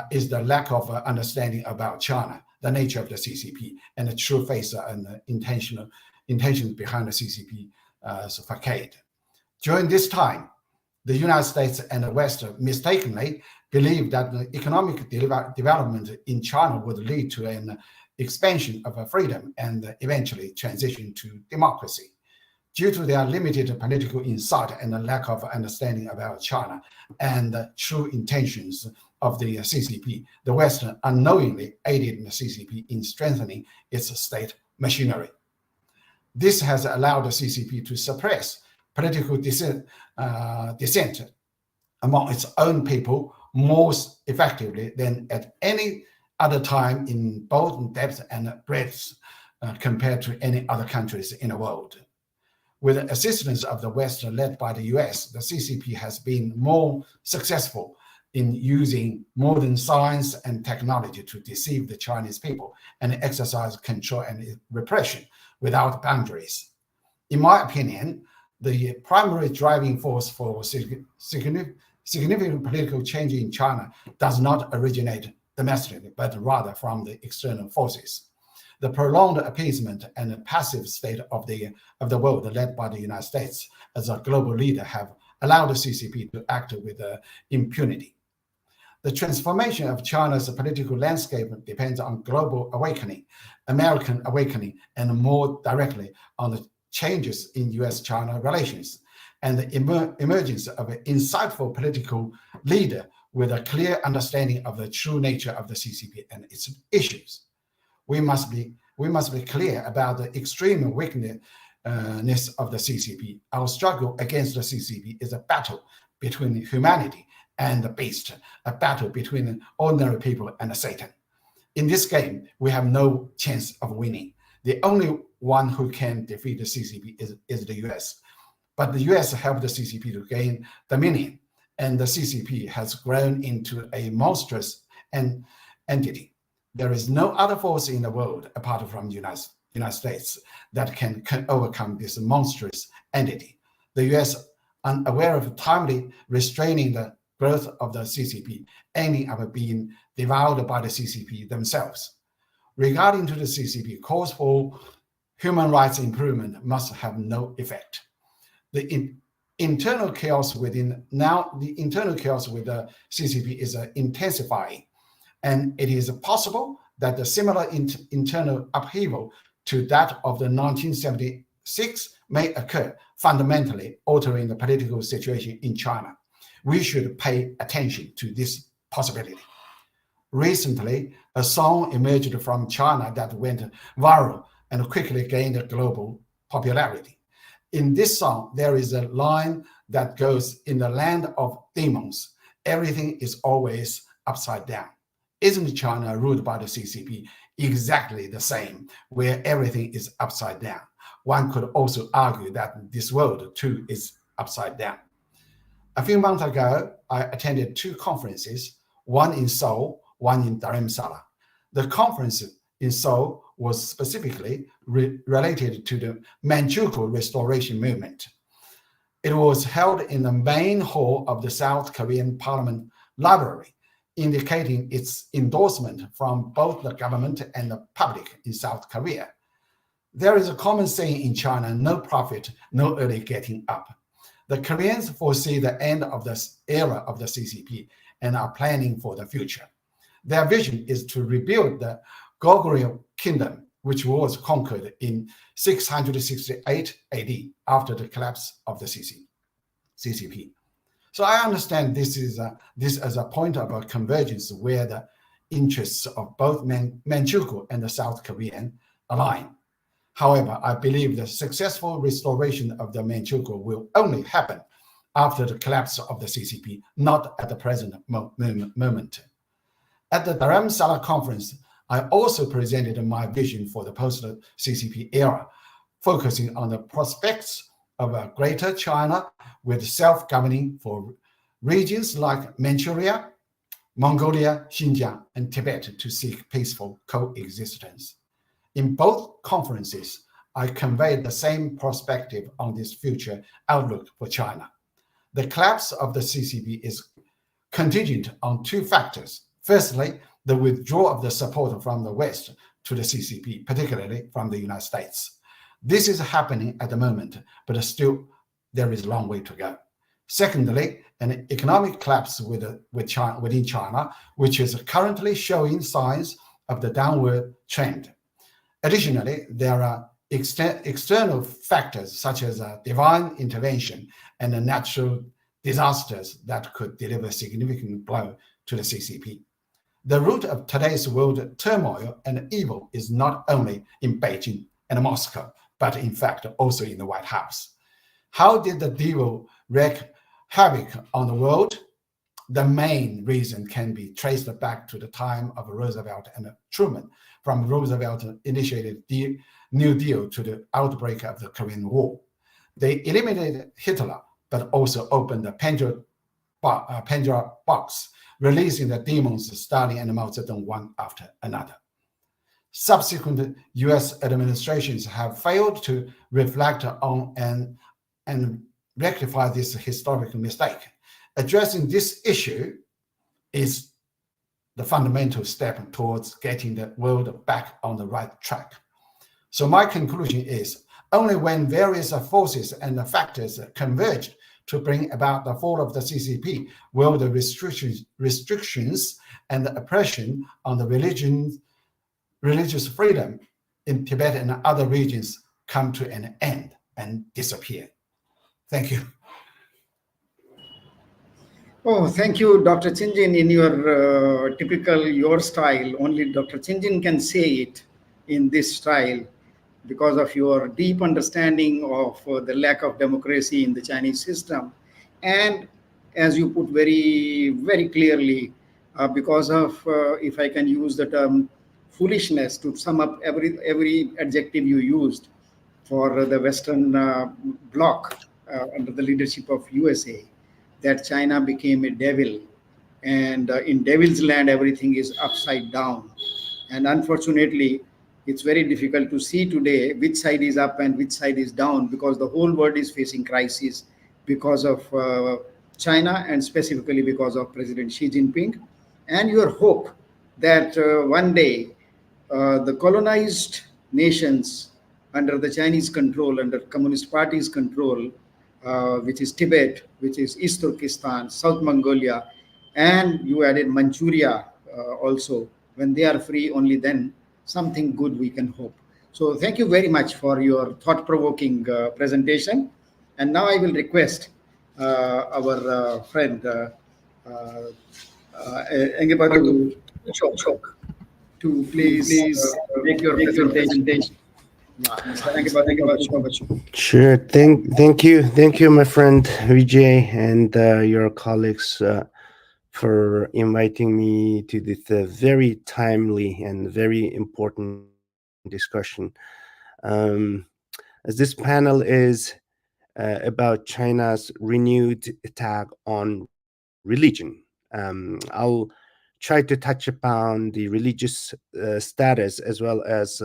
is the lack of understanding about China, the nature of the CCP, and the true face and the intentions behind the CCP's facade. During this time, the United States and the West mistakenly believed that the economic development in China would lead to an expansion of freedom and eventually transition to democracy. Due to their limited political insight and the lack of understanding about China and the true intentions of the CCP, the West unknowingly aided the CCP in strengthening its state machinery. This has allowed the CCP to suppress political dissent among its own people more effectively than at any other time in both depth and breadth compared to any other countries in the world. With the assistance of the West led by the US, the CCP has been more successful in using modern science and technology to deceive the Chinese people and exercise control and repression without boundaries. In my opinion, the primary driving force for significant political change in China does not originate domestically, but rather from the external forces. The prolonged appeasement and the passive state of the world led by the United States as a global leader have allowed the CCP to act with impunity. The transformation of China's political landscape depends on global awakening, American awakening, and more directly on the changes in US-China relations and the emergence of an insightful political leader with a clear understanding of the true nature of the CCP and its issues. We must be clear about the extreme weakness of the CCP. Our struggle against the CCP is a battle between humanity and the beast, a battle between ordinary people and Satan. In this game, we have no chance of winning. The only one who can defeat the CCP is the US. But the US helped the CCP to gain dominion, and the CCP has grown into a monstrous entity. There is no other force in the world apart from the United States that can overcome this monstrous entity. The US, unaware of timely restraining the growth of the CCP, ending up being devoured by the CCP themselves. Regarding to the CCP, calls for human rights improvement must have no effect. The internal chaos with the CCP is intensifying, and it is possible that the similar internal upheaval to that of the 1976 may occur, fundamentally altering the political situation in China. We should pay attention to this possibility. Recently, a song emerged from China that went viral and quickly gained global popularity. In this song, there is a line that goes, "In the land of demons, everything is always upside down." Isn't China ruled by the CCP exactly the same, where everything is upside down? One could also argue that this world too is upside down. A few months ago, I attended two conferences, one in Seoul, one in Dharamsala. The conference in Seoul was specifically related to the Manchukuo restoration movement. It was held in the main hall of the South Korean Parliament Library, indicating its endorsement from both the government and the public in South Korea. There is a common saying in China, "No profit, no early getting up." The Koreans foresee the end of this era of the CCP and are planning for the future. Their vision is to rebuild the Goguryeo kingdom, which was conquered in 668 AD after the collapse of the CCP. So I understand this as a point of a convergence where the interests of both Manchukuo and the South Korean align. However, I believe the successful restoration of the Manchukuo will only happen after the collapse of the CCP, not at the present moment. At the Dharamsala conference, I also presented my vision for the post-CCP era, focusing on the prospects of a greater China with self-governing for regions like Manchuria, Mongolia, Xinjiang, and Tibet to seek peaceful coexistence. In both conferences, I conveyed the same perspective on this future outlook for China. The collapse of the CCP is contingent on two factors. Firstly, the withdrawal of the support from the West to the CCP, particularly from the United States. This is happening at the moment, but still there is a long way to go. Secondly, an economic collapse within China, which is currently showing signs of the downward trend. Additionally, there are external factors such as divine intervention and natural disasters that could deliver a significant blow to the CCP. The root of today's world turmoil and evil is not only in Beijing and Moscow, but in fact also in the White House. How did the devil wreak havoc on the world? The main reason can be traced back to the time of Roosevelt and Truman, from Roosevelt initiated the New Deal to the outbreak of the Korean War. They eliminated Hitler, but also opened the Pandora box, releasing the demons Stalin and Mao Zedong one after another. Subsequent US administrations have failed to reflect on and rectify this historical mistake. Addressing this issue is the fundamental step towards getting the world back on the right track. So my conclusion is, only when various forces and factors converged to bring about the fall of the CCP will the restrictions and the oppression on the religious freedom in Tibet and other regions come to an end and disappear. Thank you. Oh, thank you, Dr. Chinjin. In your typical your style, only Dr. Chinjin can say it in this style because of your deep understanding of the lack of democracy in the Chinese system. And as you put very, very clearly, because of, if I can use the term foolishness to sum up every adjective you used for the Western bloc under the leadership of USA, that China became a devil, and in devil's land everything is upside down. And unfortunately, it's very difficult to see today which side is up and which side is down, because the whole world is facing crisis because of China, and specifically because of President Xi Jinping. And your hope that one day the colonized nations under the Chinese control, under Communist Party's control, which is Tibet, which is East Turkistan, South Mongolia, and you added Manchuria also. When they are free, only then something good we can hope. So thank you very much for your thought-provoking presentation. And now I will request our friend Engebatu Chok to please make your presentation. Sure. Thank you, my friend Vijay, and your colleagues for inviting me to this very timely and very important discussion. As this panel is about China's renewed attack on religion, I'll try to touch upon the religious status as well as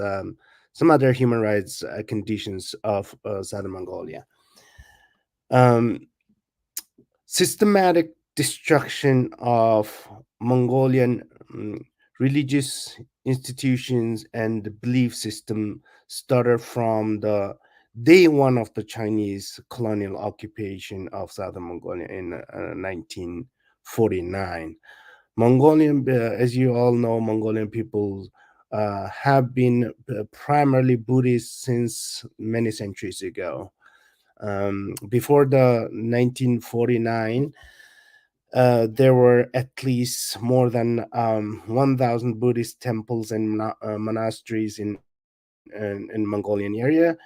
some other human rights conditions of Southern Mongolia. Systematic destruction of Mongolian religious institutions and the belief system started from the day one of the Chinese colonial occupation of Southern Mongolia in 1949. Mongolian, as you all know, Mongolian people have been primarily Buddhist since many centuries ago. Before the 1949, there were at least more than 1,000 Buddhist temples and monasteries in Mongolian area.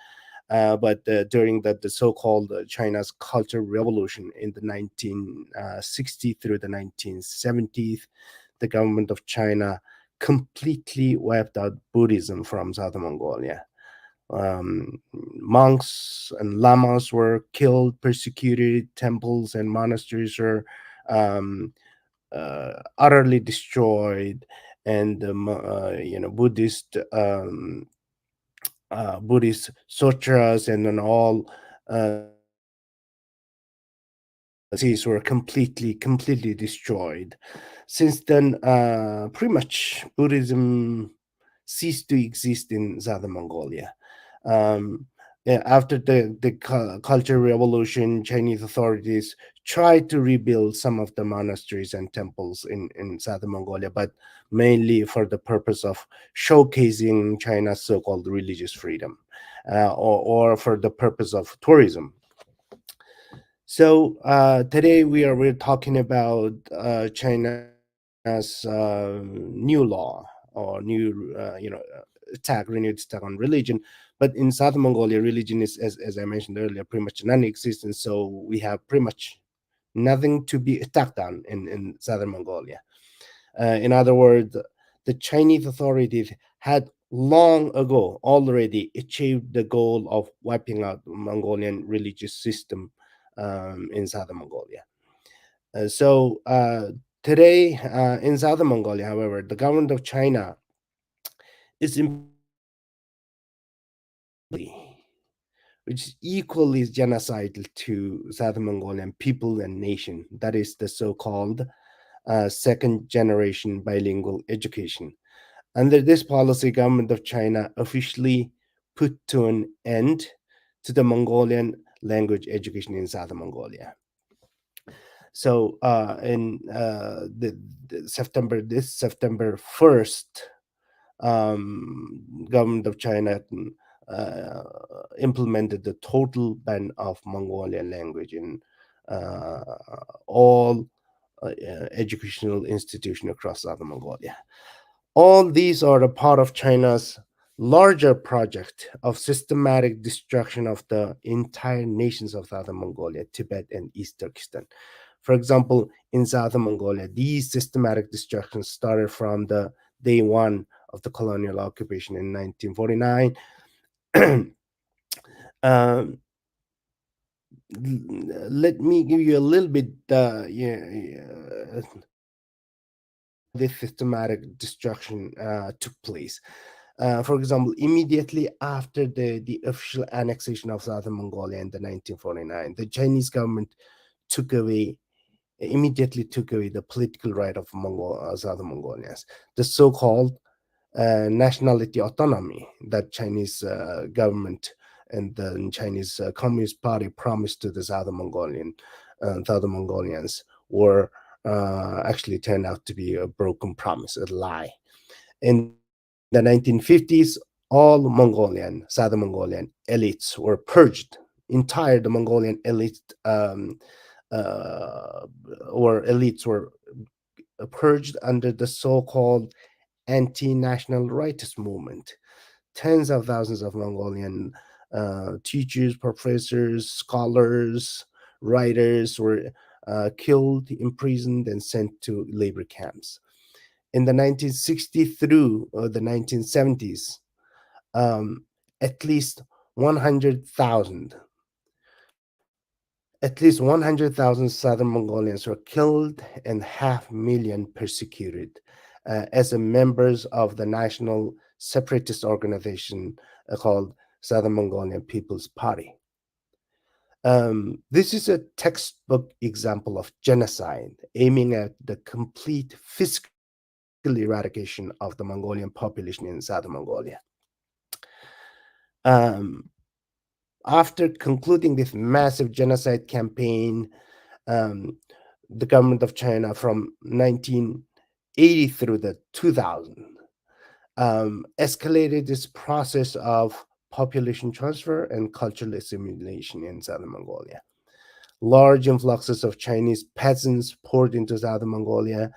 But during the so-called China's Cultural Revolution in the 1960s through the 1970s, the government of China completely wiped out Buddhism from Southern Mongolia. Monks and lamas were killed, persecuted, temples and monasteries were utterly destroyed, and Buddhist sutras and then all cities were completely destroyed. Since then, pretty much Buddhism ceased to exist in Southern Mongolia. After the Cultural Revolution, Chinese authorities tried to rebuild some of the monasteries and temples in Southern Mongolia, but mainly for the purpose of showcasing China's so-called religious freedom, or for the purpose of tourism. So today we're talking about China's new law, or new renewed attack on religion. But in Southern Mongolia, religion is, as I mentioned earlier, pretty much non-existent. So we have pretty much nothing to be attacked on in Southern Mongolia. In other words, the Chinese authorities had long ago already achieved the goal of wiping out Mongolian religious system in southern Mongolia. So today in southern Mongolia, however, the government of China is which is equally genocidal to southern Mongolian people and nation. That is the so-called second generation bilingual education. Under this policy, government of China officially put to an end to the Mongolian language education in southern Mongolia. So this September 1st, government of China uh, implemented the total ban of Mongolian language in uh, all educational institutions across southern Mongolia. All these are a part of China's larger project of systematic destruction of the entire nations of southern Mongolia, Tibet, and East Turkestan. For example, in southern Mongolia, these systematic destructions started from the day one of the colonial occupation in 1949. um, Let me give you a little bit this systematic destruction took place. For example, immediately after the official annexation of southern Mongolia in the 1949, the Chinese government took away immediately took away the political right of southern Mongolians, the so-called nationality autonomy that Chinese government and the Chinese Communist Party promised to the southern Mongolians were actually turned out to be a broken promise, a lie. In the 1950s, all Southern Mongolian elites were purged. Entire the Mongolian elite uh, elites were purged under the so-called anti-national rights movement. Tens of thousands of Mongolian teachers, professors, scholars, writers were killed, imprisoned, and sent to labor camps. In the 1960s through the 1970s, um, at least 100,000 at least 100,000 southern Mongolians were killed and half million persecuted as members of the national separatist organization called Southern Mongolian People's Party. This is a textbook example of genocide aiming at the complete physical eradication of the Mongolian population in southern Mongolia. Um, After concluding this massive genocide campaign, um, the government of China from 1980 through the 2000 escalated this process of population transfer and cultural assimilation in southern Mongolia. Large influxes of Chinese peasants poured into southern Mongolia.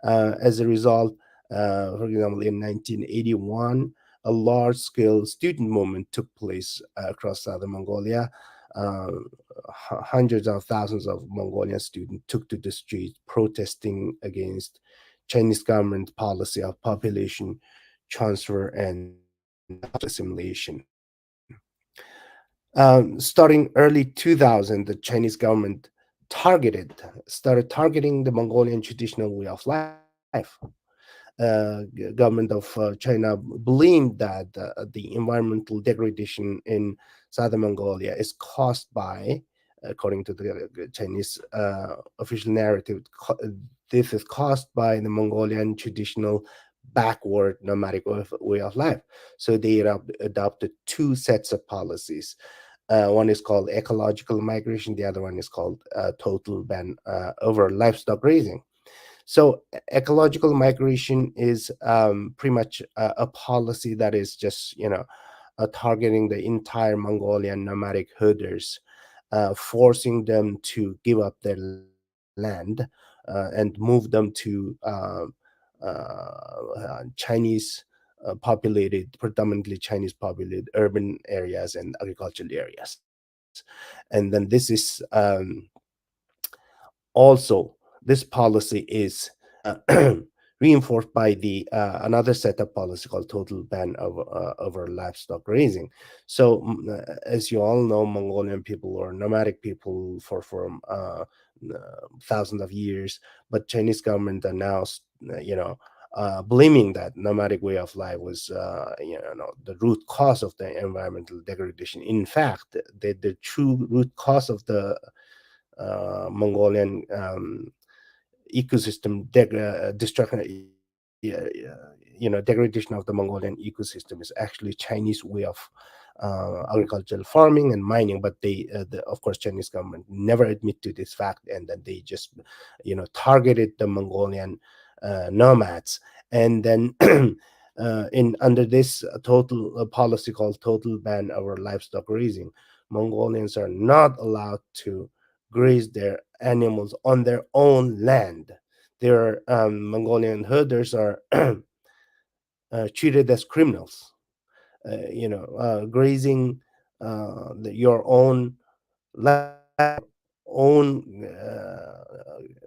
As a result, for example, in 1981, a large-scale student movement took place across southern Mongolia. Uh, Hundreds of thousands of Mongolian students took to the streets protesting against Chinese government policy of population transfer and assimilation. Starting early 2000, the Chinese government started targeting the Mongolian traditional way of life. Government of China believed that the environmental degradation in southern Mongolia is caused by, according to the Chinese official narrative, this is caused by the Mongolian traditional backward nomadic way of life. So they adopted two sets of policies. One is called ecological migration. The other one is called total ban over livestock raising. So ecological migration is pretty much a policy that is just targeting the entire Mongolian nomadic herders, forcing them to give up their land and move them to Chinese predominantly Chinese populated urban areas and agricultural areas. And then this is also this policy is reinforced by the another set of policy called total ban over livestock grazing. So, as you all know, Mongolian people or nomadic people thousands of years, but Chinese government are now, blaming that nomadic way of life was, the root cause of the environmental degradation. In fact, the true root cause of the Mongolian ecosystem destruction, degradation of the Mongolian ecosystem is actually Chinese way of agricultural farming and mining. But of course, Chinese government never admit to this fact, and then they just, targeted the Mongolian nomads, and then. In under this total policy called total ban over livestock grazing, Mongolians are not allowed to graze their animals on their own land. Their Mongolian herders are treated as criminals. Grazing your own own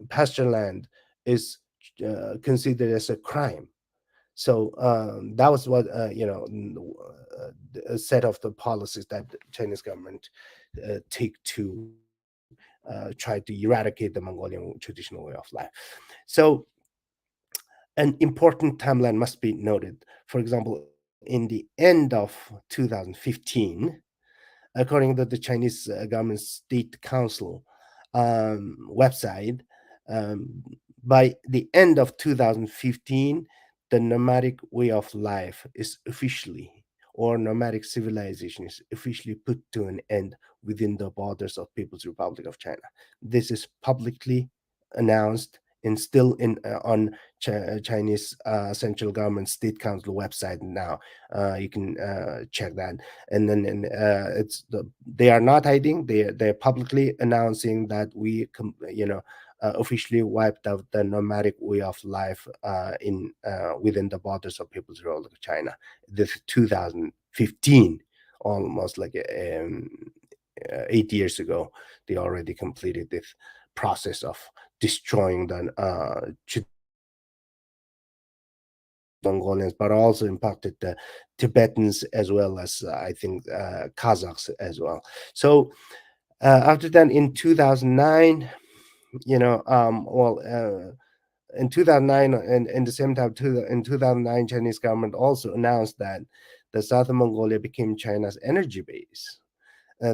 pasture land is considered as a crime. So that was what a set of the policies that the Chinese government take to try to eradicate the Mongolian traditional way of life. So an important timeline must be noted. For example, in the end of 2015, according to the Chinese government State Council website, um, by the end of 2015, the nomadic way of life is officially, or nomadic civilization is officially put to an end within the borders of People's Republic of China. This is publicly announced and still in on Chinese central government State Council website now. You can check that, and then they are not hiding. They're publicly announcing that officially wiped out the nomadic way of life in within the borders of People's Republic of China. This 2015, almost like 8 years ago, they already completed this process of destroying the Mongolians, but also impacted the Tibetans as well as I think Kazakhs as well. So after that, in 2009, in 2009, and in the same time, in 2009, Chinese government also announced that the Southern Mongolia became China's energy base.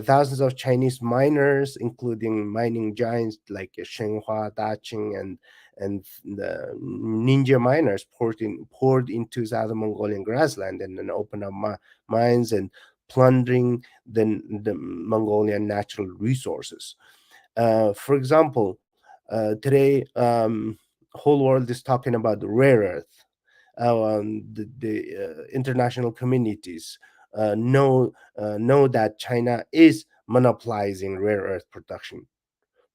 Thousands of Chinese miners, including mining giants like Shenhua, Daqing, and the ninja miners, poured into Southern Mongolian grassland and then opened up mines and plundering the Mongolian natural resources. For example, today, whole world is talking about rare earth. The international communities know that China is monopolizing rare earth production.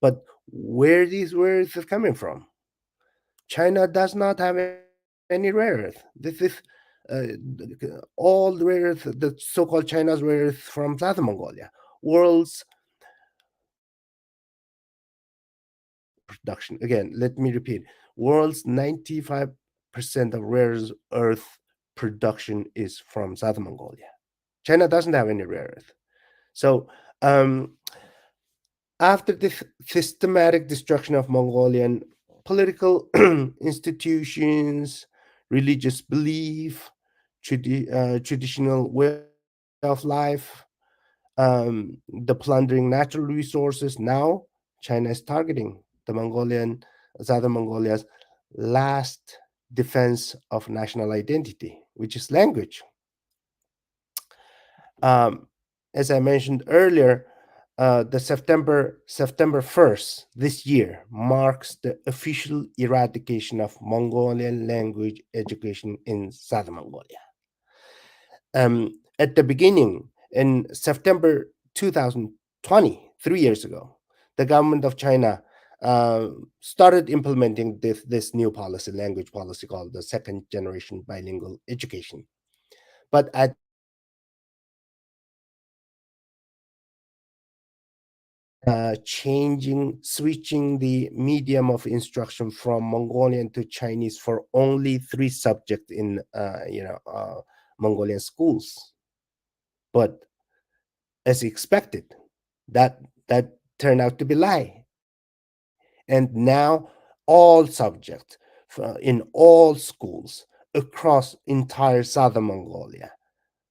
But where these rare earths is coming from? China does not have any rare earth. This is all the rare earth, the so-called China's rare earth from Southern Mongolia. World's production. Again, let me repeat. World's 95% of rare earth production is from Southern Mongolia. China doesn't have any rare earth. So after the systematic destruction of Mongolian political institutions, religious belief, traditional way of life, the plundering natural resources, now China is targeting the Southern Mongolia's last defense of national identity, which is language. Um, as I mentioned earlier, the September 1st this year marks the official eradication of Mongolian language education in Southern Mongolia. At the beginning, in September 2020, 3 years ago, the government of China started implementing this new policy, language policy called the second generation bilingual education. But at the same time, switching the medium of instruction from Mongolian to Chinese for only 3 subjects in Mongolian schools. But as expected, that turned out to be lie. And now all subjects in all schools across entire southern Mongolia,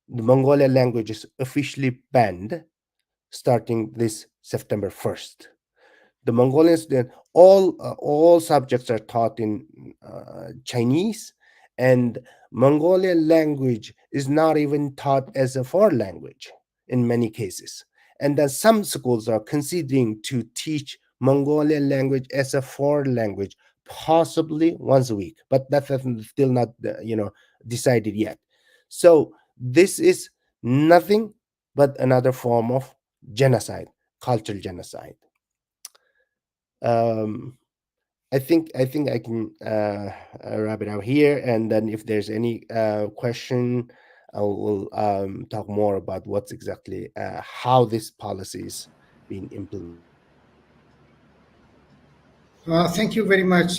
the Mongolian language is officially banned starting this September 1st. The Mongolians then all subjects are taught in Chinese, and Mongolian language is not even taught as a foreign language in many cases. And then some schools are considering to teach Mongolian language as a foreign language, possibly once a week, but that's still not decided yet. So this is nothing but another form of genocide, cultural genocide. um, I think I can wrap it out here, and then if there's any question, I will talk more about what's exactly how this policy is being implemented. Thank you very much,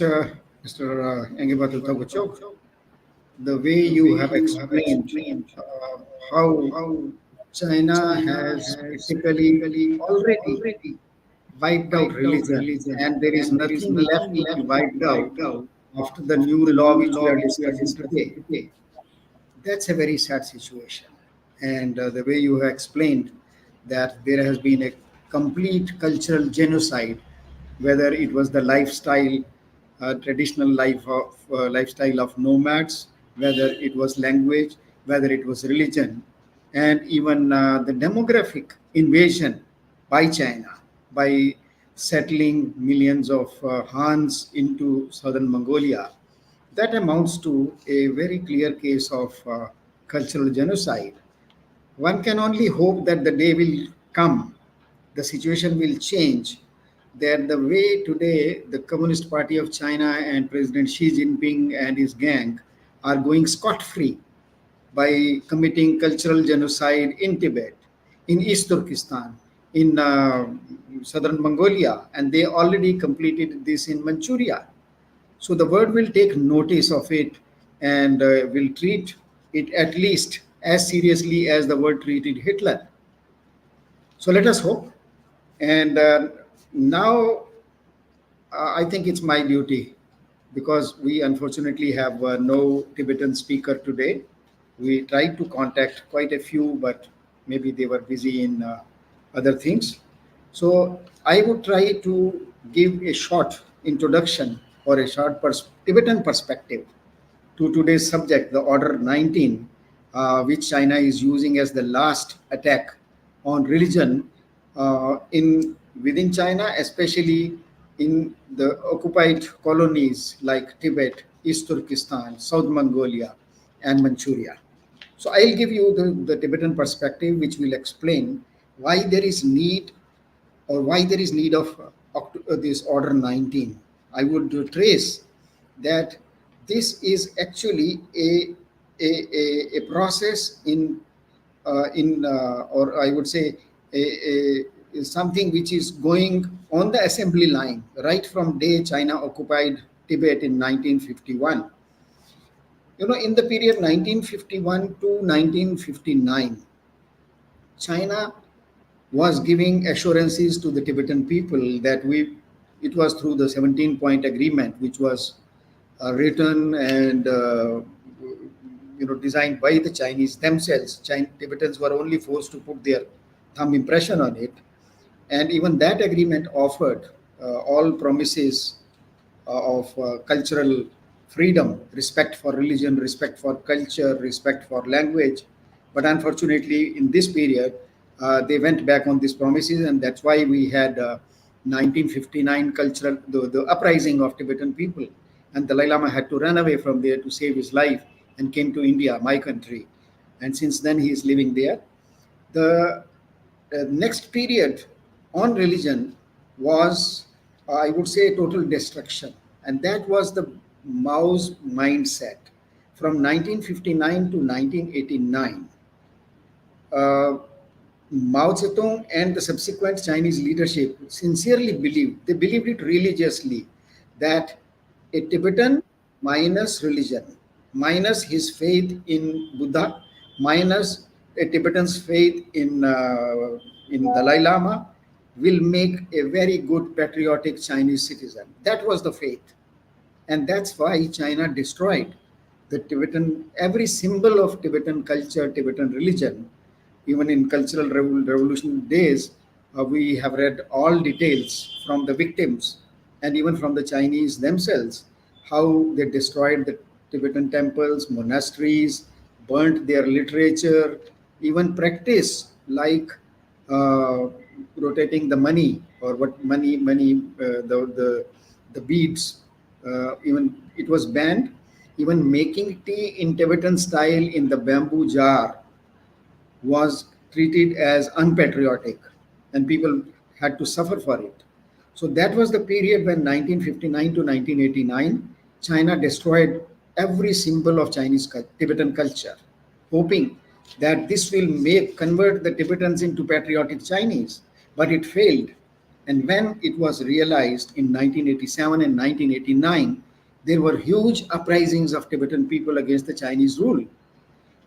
Mr. Engibatu Taguchok. The way you have explained uh, how China has practically already wiped out religion, and there is nothing left to be wiped out after the new law which we are discussing today. That's a very sad situation. And the way you have explained that there has been a complete cultural genocide, whether it was the lifestyle, traditional lifestyle of nomads, whether it was language, whether it was religion, and even the demographic invasion by China by settling millions of Hans into southern Mongolia, that amounts to a very clear case of cultural genocide. One can only hope that the day will come, the situation will change, that the way today the Communist Party of China and President Xi Jinping and his gang are going scot free by committing cultural genocide in Tibet, in East Turkestan, in southern Mongolia, and they already completed this in Manchuria. So the world will take notice of it and will treat it at least as seriously as the world treated Hitler. So let us hope. And now I think it's my duty, because we unfortunately have no Tibetan speaker today. We tried to contact quite a few, but maybe they were busy in other things. So I would try to give a short introduction or a short Tibetan perspective to today's subject, the Order 19, which China is using as the last attack on religion in within China, especially in the occupied colonies like Tibet, East Turkestan, South Mongolia, and Manchuria. So I'll give you the Tibetan perspective, which will explain why there is need or why there is need of this Order 19. I would trace that this is actually a process or I would say something which is going on the assembly line right from day China occupied Tibet in 1951. In the period 1951 to 1959, China was giving assurances to the Tibetan people that it was through the 17-point agreement, which was written and designed by the Chinese themselves. Tibetans were only forced to put their thumb impression on it, and even that agreement offered all promises of cultural freedom, respect for religion, respect for culture, respect for language. But unfortunately, in this period, they went back on these promises, and that's why we had 1959 the uprising of Tibetan people, and Dalai Lama had to run away from there to save his life and came to India, my country, and since then he is living there. The next period on religion was, I would say, total destruction, and that was the Mao's mindset from 1959 to 1989. Uh, Mao Zedong and the subsequent Chinese leadership sincerely believed, they believed it religiously, that a Tibetan minus religion, minus his faith in Buddha, minus a Tibetan's faith in Dalai Lama, will make a very good patriotic Chinese citizen. That was the faith. And that's why China destroyed the Tibetan, every symbol of Tibetan culture, Tibetan religion. Even in cultural revolution days, we have read all details from the victims and even from the Chinese themselves, how they destroyed the Tibetan temples, monasteries, burnt their literature, even practice like uh, rotating the money, or what money, the beads. Even it was banned. Even making tea in Tibetan style in the bamboo jar was treated as unpatriotic, and people had to suffer for it. So that was the period when 1959 to 1989, China destroyed every symbol of Tibetan culture, hoping that this will make convert the Tibetans into patriotic Chinese, but it failed. And when it was realized in 1987 and 1989, there were huge uprisings of Tibetan people against the Chinese rule.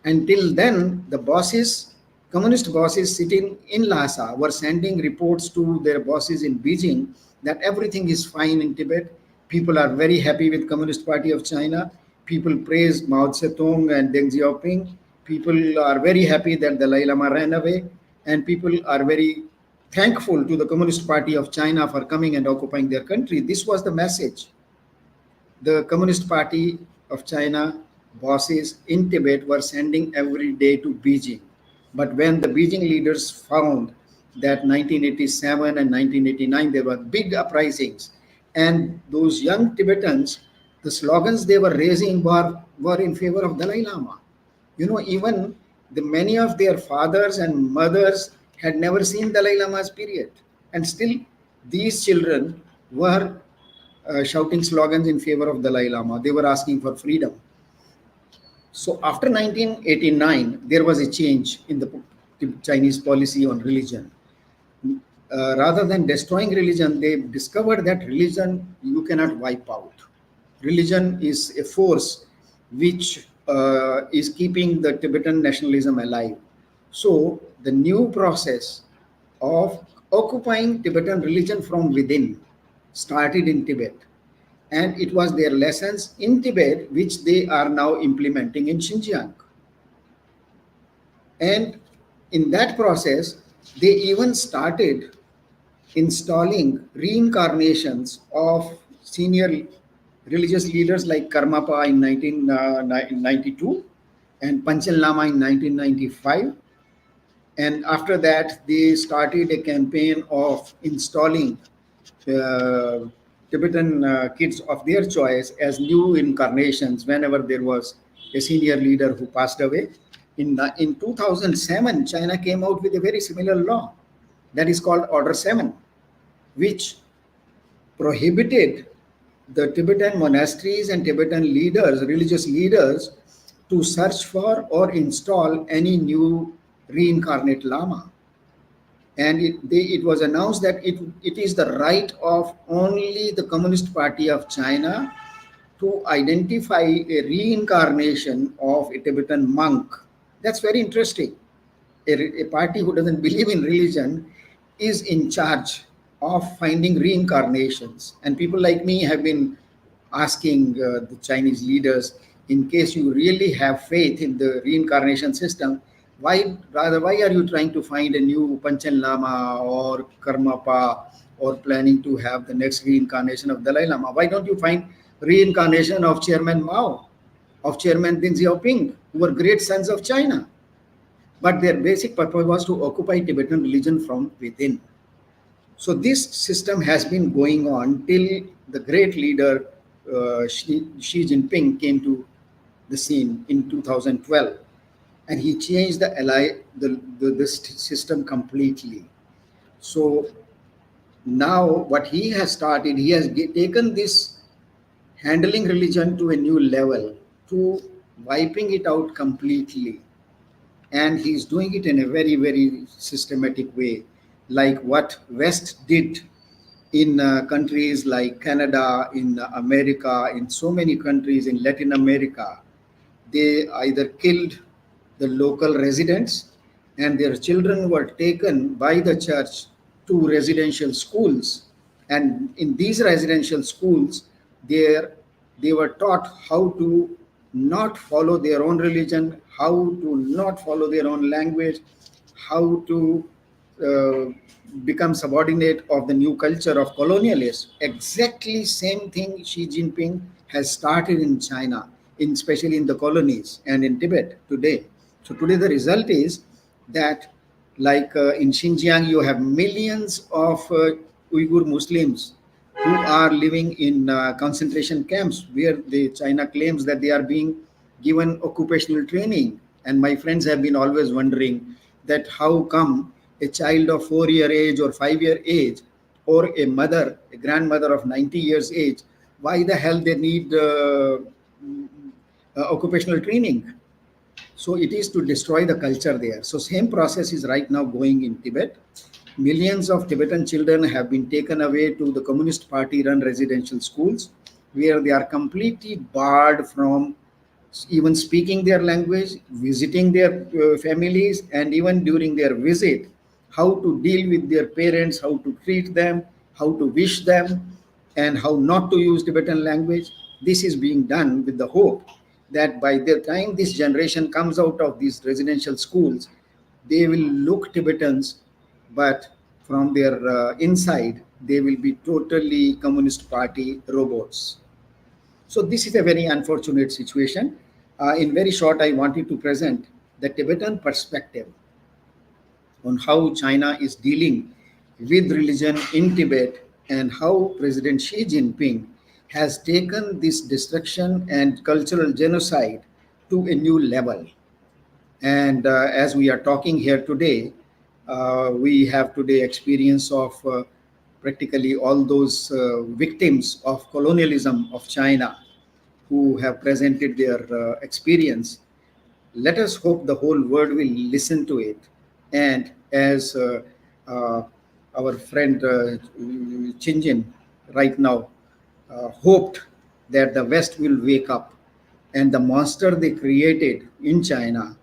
Until then, the bosses, communist bosses sitting in Lhasa, were sending reports to their bosses in Beijing that everything is fine in Tibet. People are very happy with Communist Party of China. People praise Mao Zedong and Deng Xiaoping. People are very happy that the Dalai Lama ran away, and people are very thankful to the Communist Party of China for coming and occupying their country. This was the message. The Communist Party of China bosses in Tibet were sending every day to Beijing. But when the Beijing leaders found that 1987 and 1989 there were big uprisings, and those young Tibetans, the slogans they were raising were in favor of Dalai Lama. Even many of their fathers and mothers had never seen Dalai Lama's period, and still these children were shouting slogans in favor of Dalai Lama. They were asking for freedom. So after 1989, there was a change in the Chinese policy on religion. Rather than destroying religion, they discovered that religion you cannot wipe out. Religion is a force which is keeping the Tibetan nationalism alive. So the new process of occupying Tibetan religion from within started in Tibet. And it was their lessons in Tibet which they are now implementing in Xinjiang. And in that process, they even started installing reincarnations of senior religious leaders like Karmapa in 1992 and Panchen Lama in 1995. And after that, they started a campaign of installing Tibetan kids of their choice as new incarnations whenever there was a senior leader who passed away. In 2007, China came out with a very similar law that is called Order 7, which prohibited the Tibetan monasteries and Tibetan leaders, religious leaders, to search for or install any new reincarnate Lama. And it was announced that it is the right of only the Communist Party of China to identify a reincarnation of a Tibetan monk. That's very interesting. A party who doesn't believe in religion is in charge of finding reincarnations. And people like me have been asking the Chinese leaders, in case you really have faith in the reincarnation system, why are you trying to find a new Panchen Lama or Karmapa, or planning to have the next reincarnation of Dalai Lama? Why don't you find reincarnation of Chairman Mao, of Chairman Deng Xiaoping, who were great sons of China? But their basic purpose was to occupy Tibetan religion from within. So this system has been going on till the great leader Xi Jinping came to the scene in 2012, and he changed the system completely. So now what he has started, he has taken this handling religion to a new level, to wiping it out completely. and he's doing it in a very, very systematic way, like what West did in countries like Canada, in America, in so many countries in Latin America. They either killed the local residents, and their children were taken by the church to residential schools. And in these residential schools, there they were taught how to not follow their own religion, how to not follow their own language, how to uh, become subordinate of the new culture of colonialism. Exactly same thing Xi Jinping has started in China, in especially in the colonies and in Tibet today. So today the result is that, like in Xinjiang, you have millions of Uyghur Muslims who are living in concentration camps, where the China claims that they are being given occupational training. And my friends have been always wondering that how come a child of 4 year age or 5 year age, or a mother, a grandmother of 90 years age, why the hell they need occupational training? So it is to destroy the culture there. So same process is right now going in Tibet. Millions of Tibetan children have been taken away to the Communist Party run residential schools, where they are completely barred from even speaking their language, visiting their families, and even during their visit, how to deal with their parents, how to treat them, how to wish them, and how not to use Tibetan language. This is being done with the hope that by the time this generation comes out of these residential schools, they will look Tibetans, but from their inside, they will be totally Communist Party robots. So this is a very unfortunate situation. In very short, I wanted to present the Tibetan perspective on how China is dealing with religion in Tibet, and how President Xi Jinping has taken this destruction and cultural genocide to a new level. And as we are talking here today, we have today experience of practically all those victims of colonialism of China who have presented their experience. Let us hope the whole world will listen to it. And as uh, our friend Chinjin right now hoped that the West will wake up, and the monster they created in China,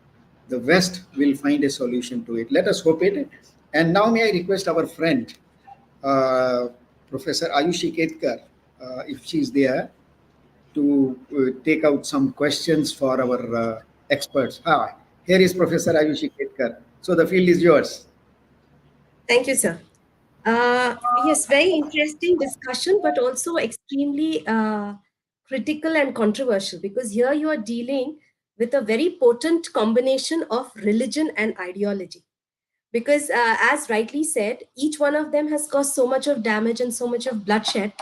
the West will find a solution to it. Let us hope it. And now, may I request our friend, uh, Professor Ayushi Ketkar, if she's there, to take out some questions for our experts. Here is Professor Ayushi Ketkar. So the field is yours. Thank you, sir. Yes, very interesting discussion, but also extremely critical and controversial, because here you are dealing with a very potent combination of religion and ideology. Because, as rightly said, each one of them has caused so much of damage and so much of bloodshed.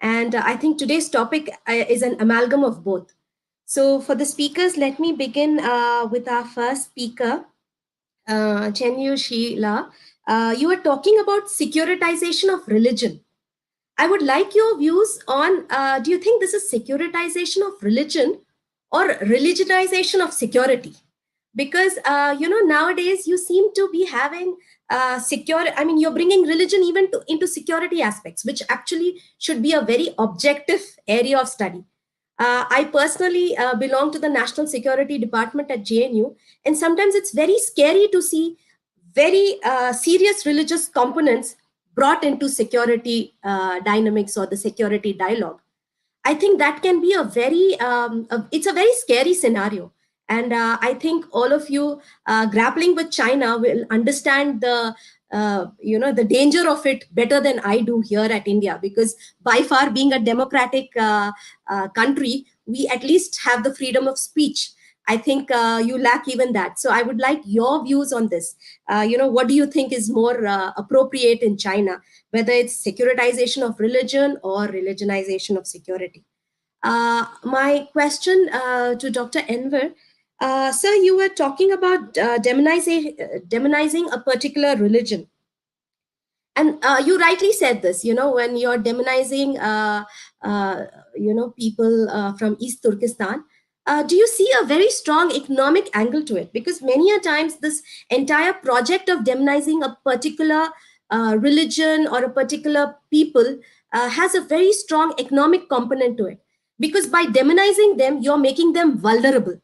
And I think today's topic is an amalgam of both. So, for the speakers, let me begin with our first speaker, Chenyu Sheila. You are talking about securitization of religion. I would like your views on, do you think this is securitization of religion or religionization of security? Because, nowadays you seem to be having you're bringing religion even into security aspects, which actually should be a very objective area of study. I personally belong to the National Security Department at JNU, and sometimes it's very scary to see very serious religious components brought into security dynamics or the security dialogue. I think that can be it's a very scary scenario. And I think all of you grappling with China will understand the danger of it better than I do here at India, because by far, being a democratic country, we at least have the freedom of speech. I think you lack even that. So I would like your views on this. What do you think is more appropriate in China, whether it's securitization of religion or religionization of security? My question to Dr. Enver, sir, you were talking about demonizing a particular religion. And you rightly said this, when you're demonizing, people from East Turkestan, do you see a very strong economic angle to it? Because many a times this entire project of demonizing a particular religion or a particular people has a very strong economic component to it. Because by demonizing them, you're making them vulnerable.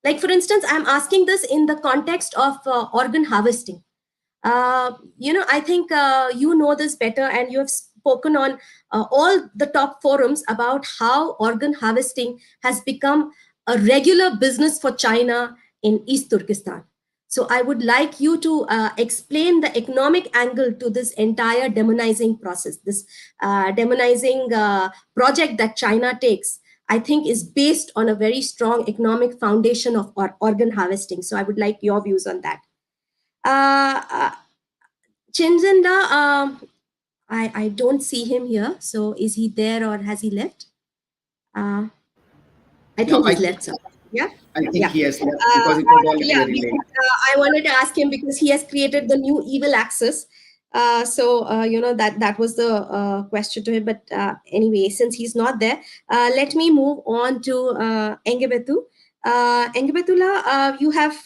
Like, for instance, I'm asking this in the context of organ harvesting. I think you know this better, and you have spoken on all the top forums about how organ harvesting has become a regular business for China in East Turkestan. So I would like you to explain the economic angle to this entire demonizing process, this demonizing project that China takes. I think is based on a very strong economic foundation of organ harvesting. So I would like your views on that. Uh, Chinzinda, I don't see him here. So is he there or has he left? I Yeah, think he's left. So yeah, I think yeah. he has left because it was already Yeah, very late. I wanted to ask him because he has created the new evil axis. That was the question to him. But anyway, since he's not there, let me move on to Engebetu. Engebetula, you have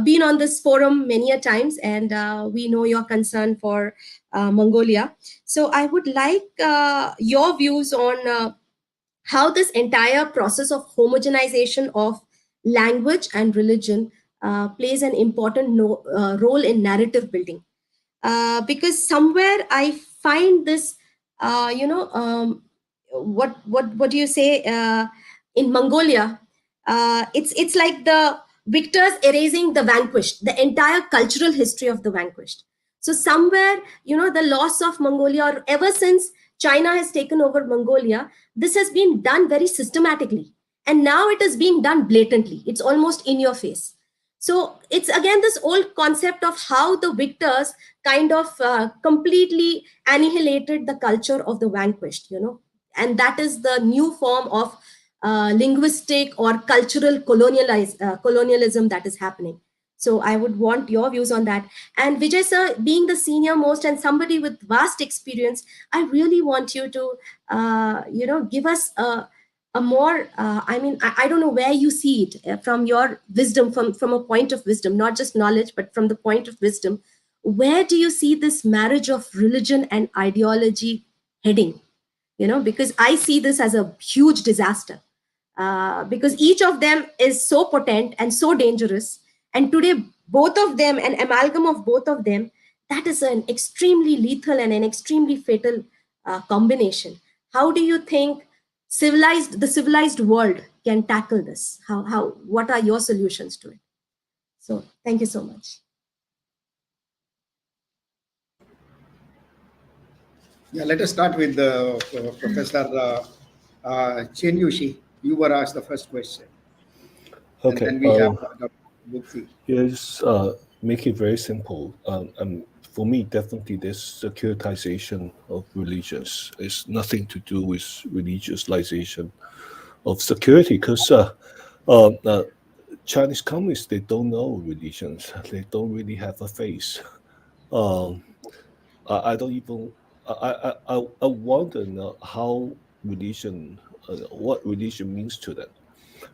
been on this forum many a times, and we know your concern for Mongolia. So I would like your views on how this entire process of homogenization of language and religion plays an important role in narrative building. Because somewhere I find this, what do you say, in Mongolia, it's like the victors erasing the vanquished, the entire cultural history of the vanquished. So somewhere, the loss of Mongolia, or ever since China has taken over Mongolia, this has been done very systematically, and now it is being done blatantly. It's almost in your face. So it's again this old concept of how the victors kind of completely annihilated the culture of the vanquished, and that is the new form of linguistic or cultural colonialism that is happening. So I would want your views on that. And Vijay sir, being the senior most and somebody with vast experience, I really want you to, give us a more, I don't know where you see it from your wisdom, from a point of wisdom, not just knowledge, but from the point of wisdom. Where do you see this marriage of religion and ideology heading? Because I see this as a huge disaster, because each of them is so potent and so dangerous. And today, both of them, an amalgam of both of them, that is an extremely lethal and an extremely fatal combination. How do you think the civilized world can tackle this? What are your solutions to it? So thank you so much. Yeah, let us start with Professor Chen Yushi. You were asked the first question. Okay. And then we have Dr. Bukti. Yes, make it very simple. For me, definitely, this securitization of religions is nothing to do with religiousization of security, because Chinese communists, they don't know religions. They don't really have a face. Um, I don't even. I wonder how religion, what religion means to them.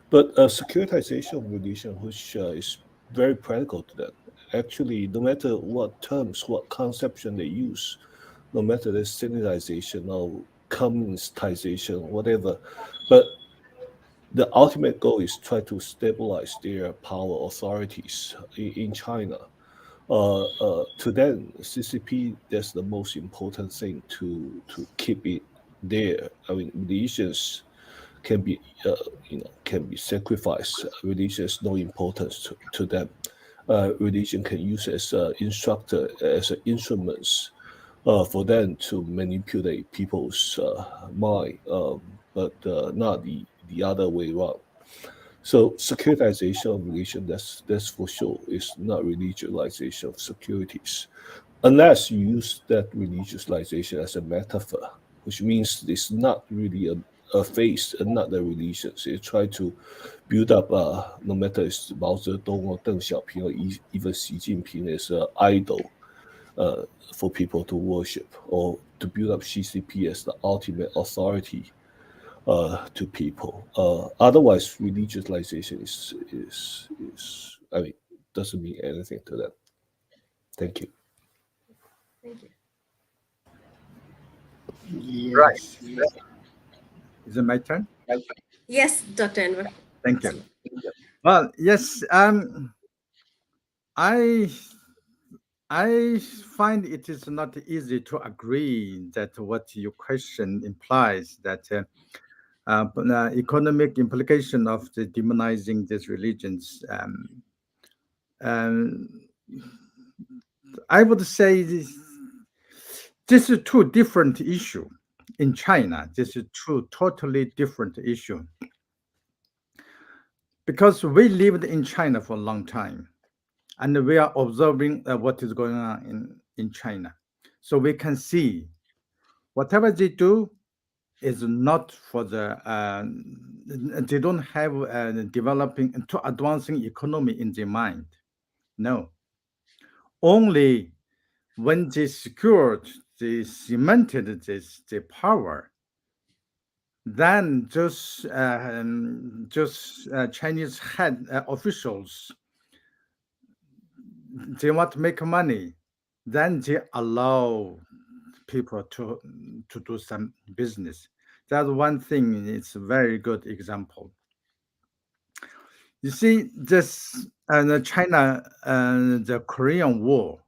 But securitization of religion, which is very practical to them. Actually, no matter what terms, what conception they use, no matter the standardization or communistization, whatever, but the ultimate goal is try to stabilize their power authorities in China. To them, CCP, that's the most important thing to keep it there. I mean, religions can be can be sacrificed. Religion has no importance to them. Religion can use as an instructor, as an instruments for them to manipulate people's mind, but not the other way around. So securitization of religion, that's for sure, is not religialization of securities, unless you use that religiosization as a metaphor, which means it's not really a face and not the religions. They try to build up, no matter it's Mao Zedong or Deng Xiaoping or even Xi Jinping as an idol for people to worship, or to build up CCP as the ultimate authority. to people. Otherwise, religiosization is I mean doesn't mean anything to them. Thank you. Thank you. Right. Yes. Is it my turn? Yes, Dr. Anwar. Thank you. Well, yes. I I find it is not easy to agree that what your question implies that economic implication of the demonizing these religions. Um, I would say this is two different issue in China. This is two totally different issue because we lived in China for a long time, and we are observing what is going on in China, so we can see whatever they do is not for the they don't have developing to advancing economy in their mind. No, only when they secured, they cemented this the power, then just Chinese head officials, they want to make money, then they allow people to do some business. That's one thing. It's a very good example. You see, this China and the Korean War.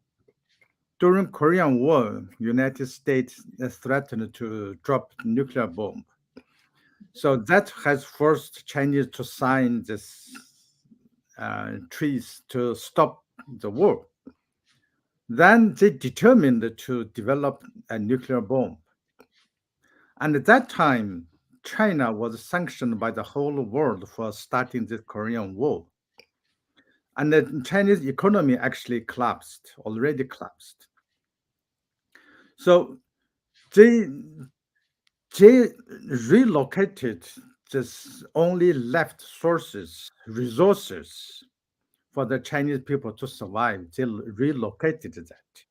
During Korean War, United States threatened to drop nuclear bomb. So that has forced Chinese to sign this treaty to stop the war. Then they determined to develop a nuclear bomb. And at that time, China was sanctioned by the whole world for starting the Korean War. And the Chinese economy actually collapsed, already collapsed. So they relocated just only left sources, resources for the Chinese people to survive. They relocated that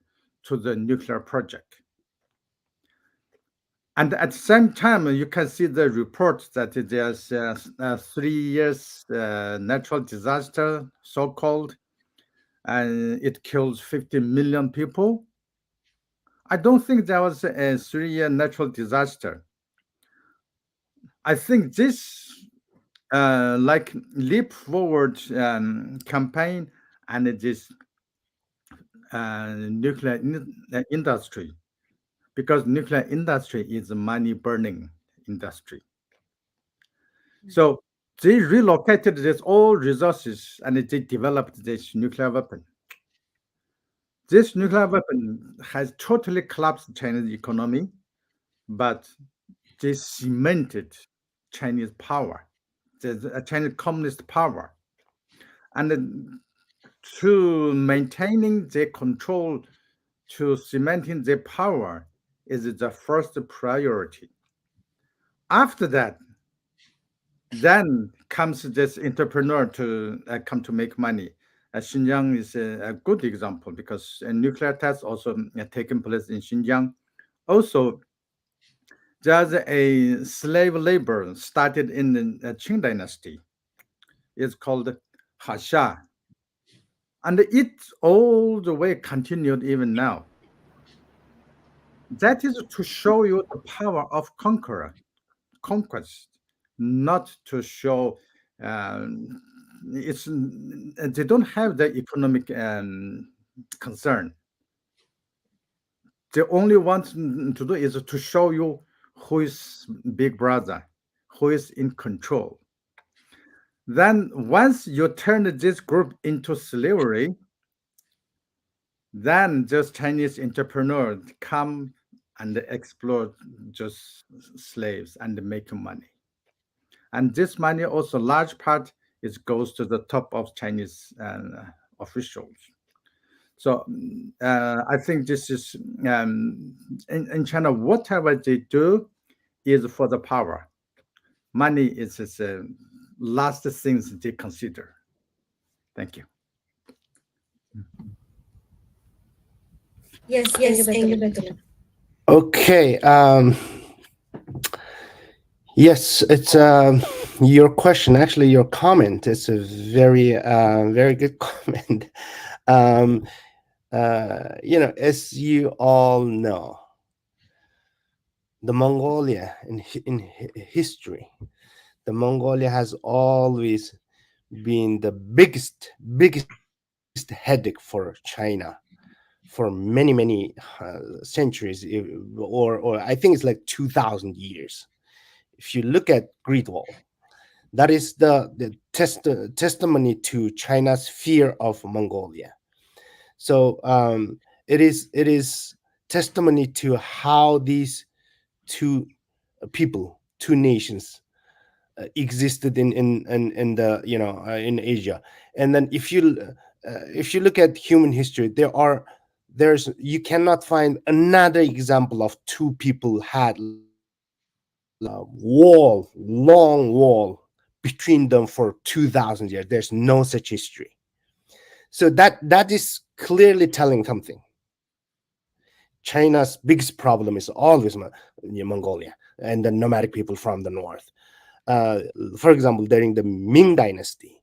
to the nuclear project. And at the same time, you can see the report that there's 3 years natural disaster, so-called, and it kills 50 million people. I don't think there was a 3-year natural disaster. I think this like leap forward campaign and this nuclear industry, because nuclear industry is a money burning industry. So they relocated this all resources and they developed this nuclear weapon. This nuclear weapon has totally collapsed Chinese economy, but they cemented Chinese power, the Chinese communist power. And to maintaining their control, to cementing their power is the first priority. After that, then comes this entrepreneur to come to make money. Xinjiang is a good example because a nuclear test also taken place in Xinjiang. Also, there's a slave labor started in the Qing dynasty. It's called Hasha. And it all the way continued even now. That is to show you the power of conquest, not to show it's they don't have the economic concern. They only want to do is to show you who is big brother, who is in control. Then once you turn this group into slavery, then just Chinese entrepreneurs come and exploit just slaves and make money. And this money also large part is goes to the top of Chinese officials. So I think this is in China, whatever they do is for the power. Money is the last things they consider. Thank you. Yes, thank you, Dr. Okay. Yes, it's your question. Actually, your comment is a very, very good comment. Um, as you all know, the Mongolia in history, the Mongolia has always been the biggest headache for China for many centuries, or I think it's like 2,000 years. If you look at Great Wall, that is the testimony to China's fear of Mongolia. So it is testimony to how these two two nations existed in the in Asia. And then if you look at human history, there's you cannot find another example of two people had like long wall between them for 2,000 years. There's no such history. So that is clearly telling something. China's biggest problem is always Mongolia and the nomadic people from the north. Uh, for example, during the Ming Dynasty,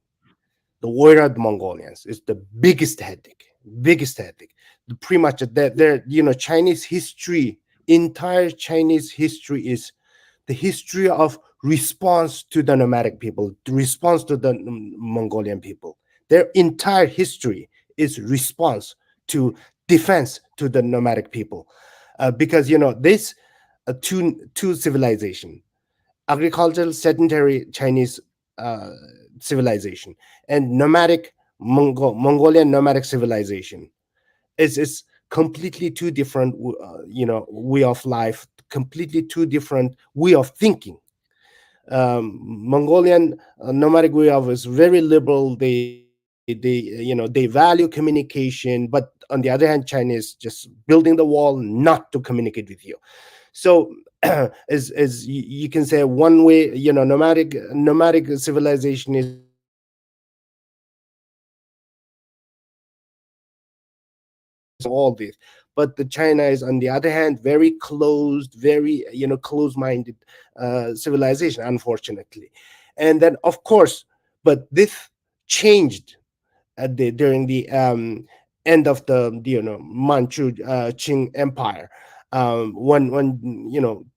the Oirat Mongolians is the biggest headache. Biggest headache. Pretty much their Chinese history, entire Chinese history is the history of response to the nomadic people, the response to the Mongolian people. Their entire history is response to defense to the nomadic people, because this two civilization, agricultural sedentary Chinese uh, civilization and nomadic Mongolian nomadic civilization is completely two different way of life, completely two different way of thinking. Mongolian nomadic way of is very liberal. They they value communication, but on the other hand, China is just building the wall not to communicate with you. So as you can say, one way, nomadic civilization is all this, but the China is on the other hand very closed, very close-minded civilization, unfortunately. And then of course, but this changed during the end of the Manchu Qing Empire, when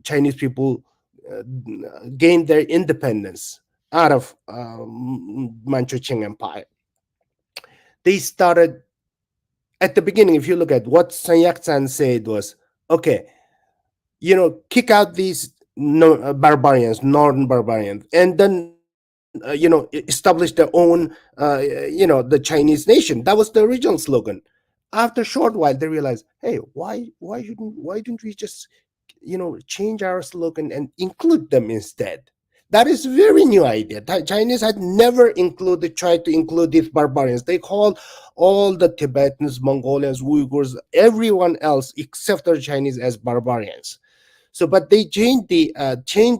Chinese people uh, gained their independence out of Manchu Qing Empire. They started at the beginning. If you look at what Sun Yat-sen said was, okay, kick out these barbarians, northern barbarians, and then establish their own, the Chinese nation. That was the original slogan. After a short while, they realized, hey, why don't we just change our slogan and include them instead? That is a very new idea. Chinese had never tried to include these barbarians. They called all the Tibetans, Mongolians, Uyghurs, everyone else except the Chinese as barbarians. So, but they changed the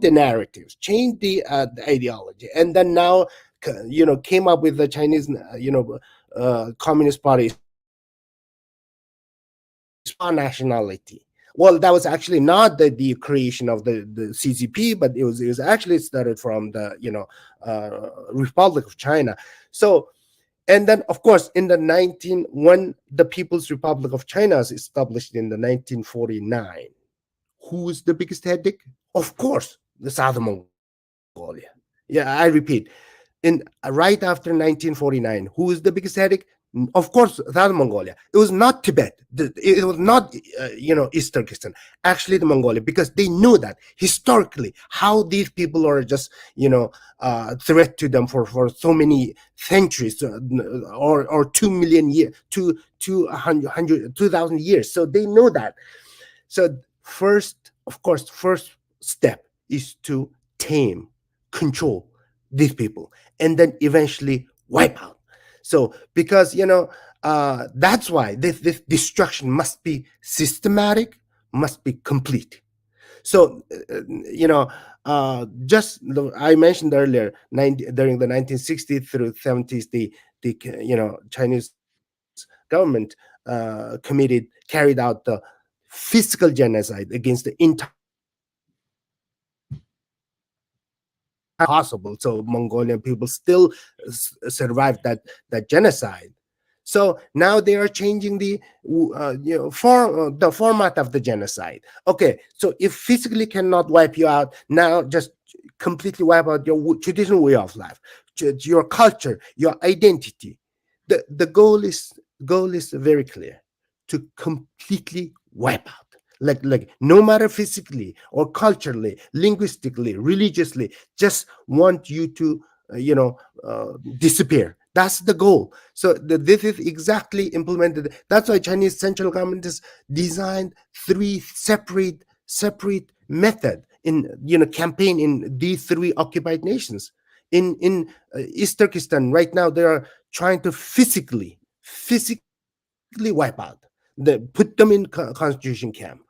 narratives, changed the ideology, and then now, came up with the Chinese, Communist Party, nationality. Well, that was actually not the creation of the CCP, but it was actually started from the Republic of China. So, and then of course in when the People's Republic of China is established in the 1949, who is the biggest headache? Of course, the Southern Mongolia. Yeah, I repeat, right after 1949, who is the biggest headache? Of course, Southern Mongolia. It was not Tibet. It was not, East Turkestan. Actually, the Mongolia, because they knew that historically how these people are just, threat to them for so many centuries, or 2 million years, 2,000 years. So they know that. So first, of course, first step is to tame, control these people, and then eventually wipe out. So because that's why this destruction must be systematic, must be complete. So I mentioned earlier, during the 1960s through 70s, the Chinese government carried out the physical genocide against the entire possible. So Mongolian people still survived that genocide. So now they are changing the the format of the genocide. Okay, so if physically cannot wipe you out, now just completely wipe out your traditional way of life, your culture, your identity. The goal is very clear: to completely wipe out. Like no matter physically or culturally, linguistically, religiously, just want you to disappear. That's the goal. So this is exactly implemented. That's why Chinese central government has designed three separate method in campaign in these three occupied nations. In East Turkestan right now, they are trying to physically wipe out. Put them in concentration camp.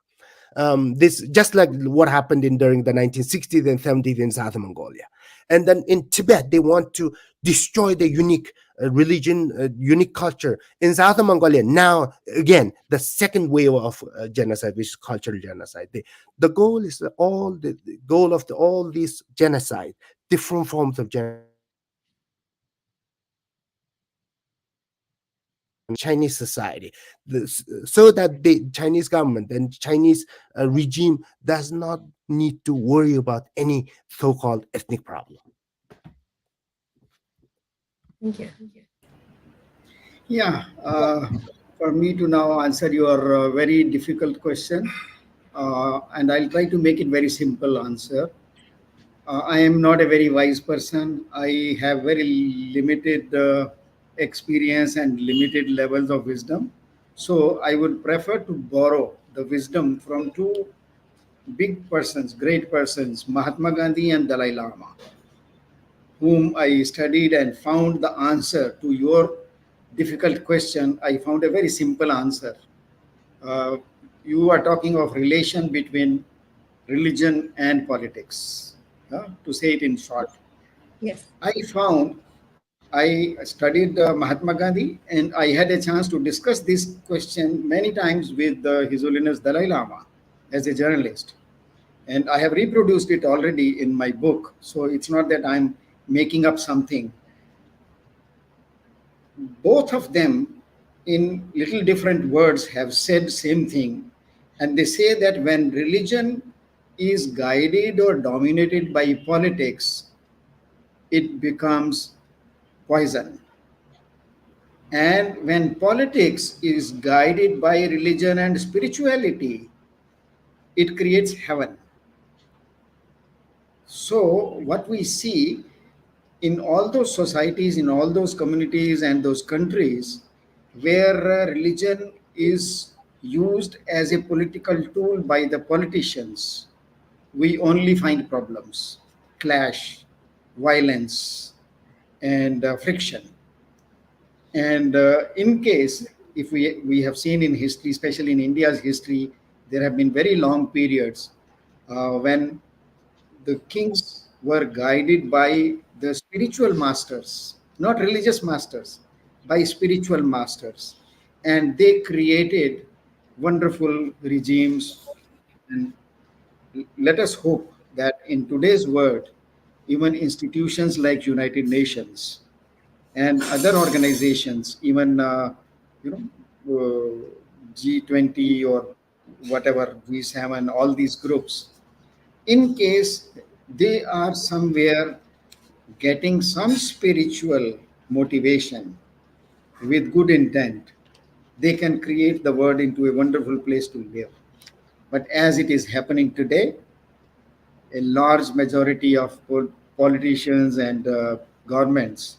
This just like what happened in during the 1960s and 70s in South Mongolia. And then in Tibet, they want to destroy the unique religion, unique culture in South Mongolia. Now again, the second wave of genocide, which is cultural genocide. The goal is the goal of all these genocide, different forms of genocide, Chinese society, so that the Chinese government and Chinese regime does not need to worry about any so-called ethnic problem. Thank you. Yeah, for me to now answer your very difficult question, and I'll try to make it very simple answer. I am not a very wise person. I have very limited experience and limited levels of wisdom. So I would prefer to borrow the wisdom from two big persons, great persons, Mahatma Gandhi and Dalai Lama, whom I studied and found the answer to your difficult question. I found a very simple answer. Uh, you are talking of relation between religion and politics. To say it in short, Yes. I found I studied Mahatma Gandhi, and I had a chance to discuss this question many times with His Holiness Dalai Lama as a journalist. And I have reproduced it already in my book. So it's not that I'm making up something. Both of them, in little different words, have said same thing. And they say that when religion is guided or dominated by politics, it becomes poison. And when politics is guided by religion and spirituality, it creates heaven. So, what we see in all those societies, in all those communities and those countries where religion is used as a political tool by the politicians, we only find problems, clash, violence, and friction. And in case, if we have seen in history, especially in India's history, there have been very long periods when the kings were guided by the spiritual masters, not religious masters, by spiritual masters. And they created wonderful regimes. And let us hope that in today's world, even institutions like United Nations and other organizations, even G20 or whatever, G7, all these groups, in case they are somewhere getting some spiritual motivation with good intent, they can create the world into a wonderful place to live. But as it is happening today, a large majority of politicians and governments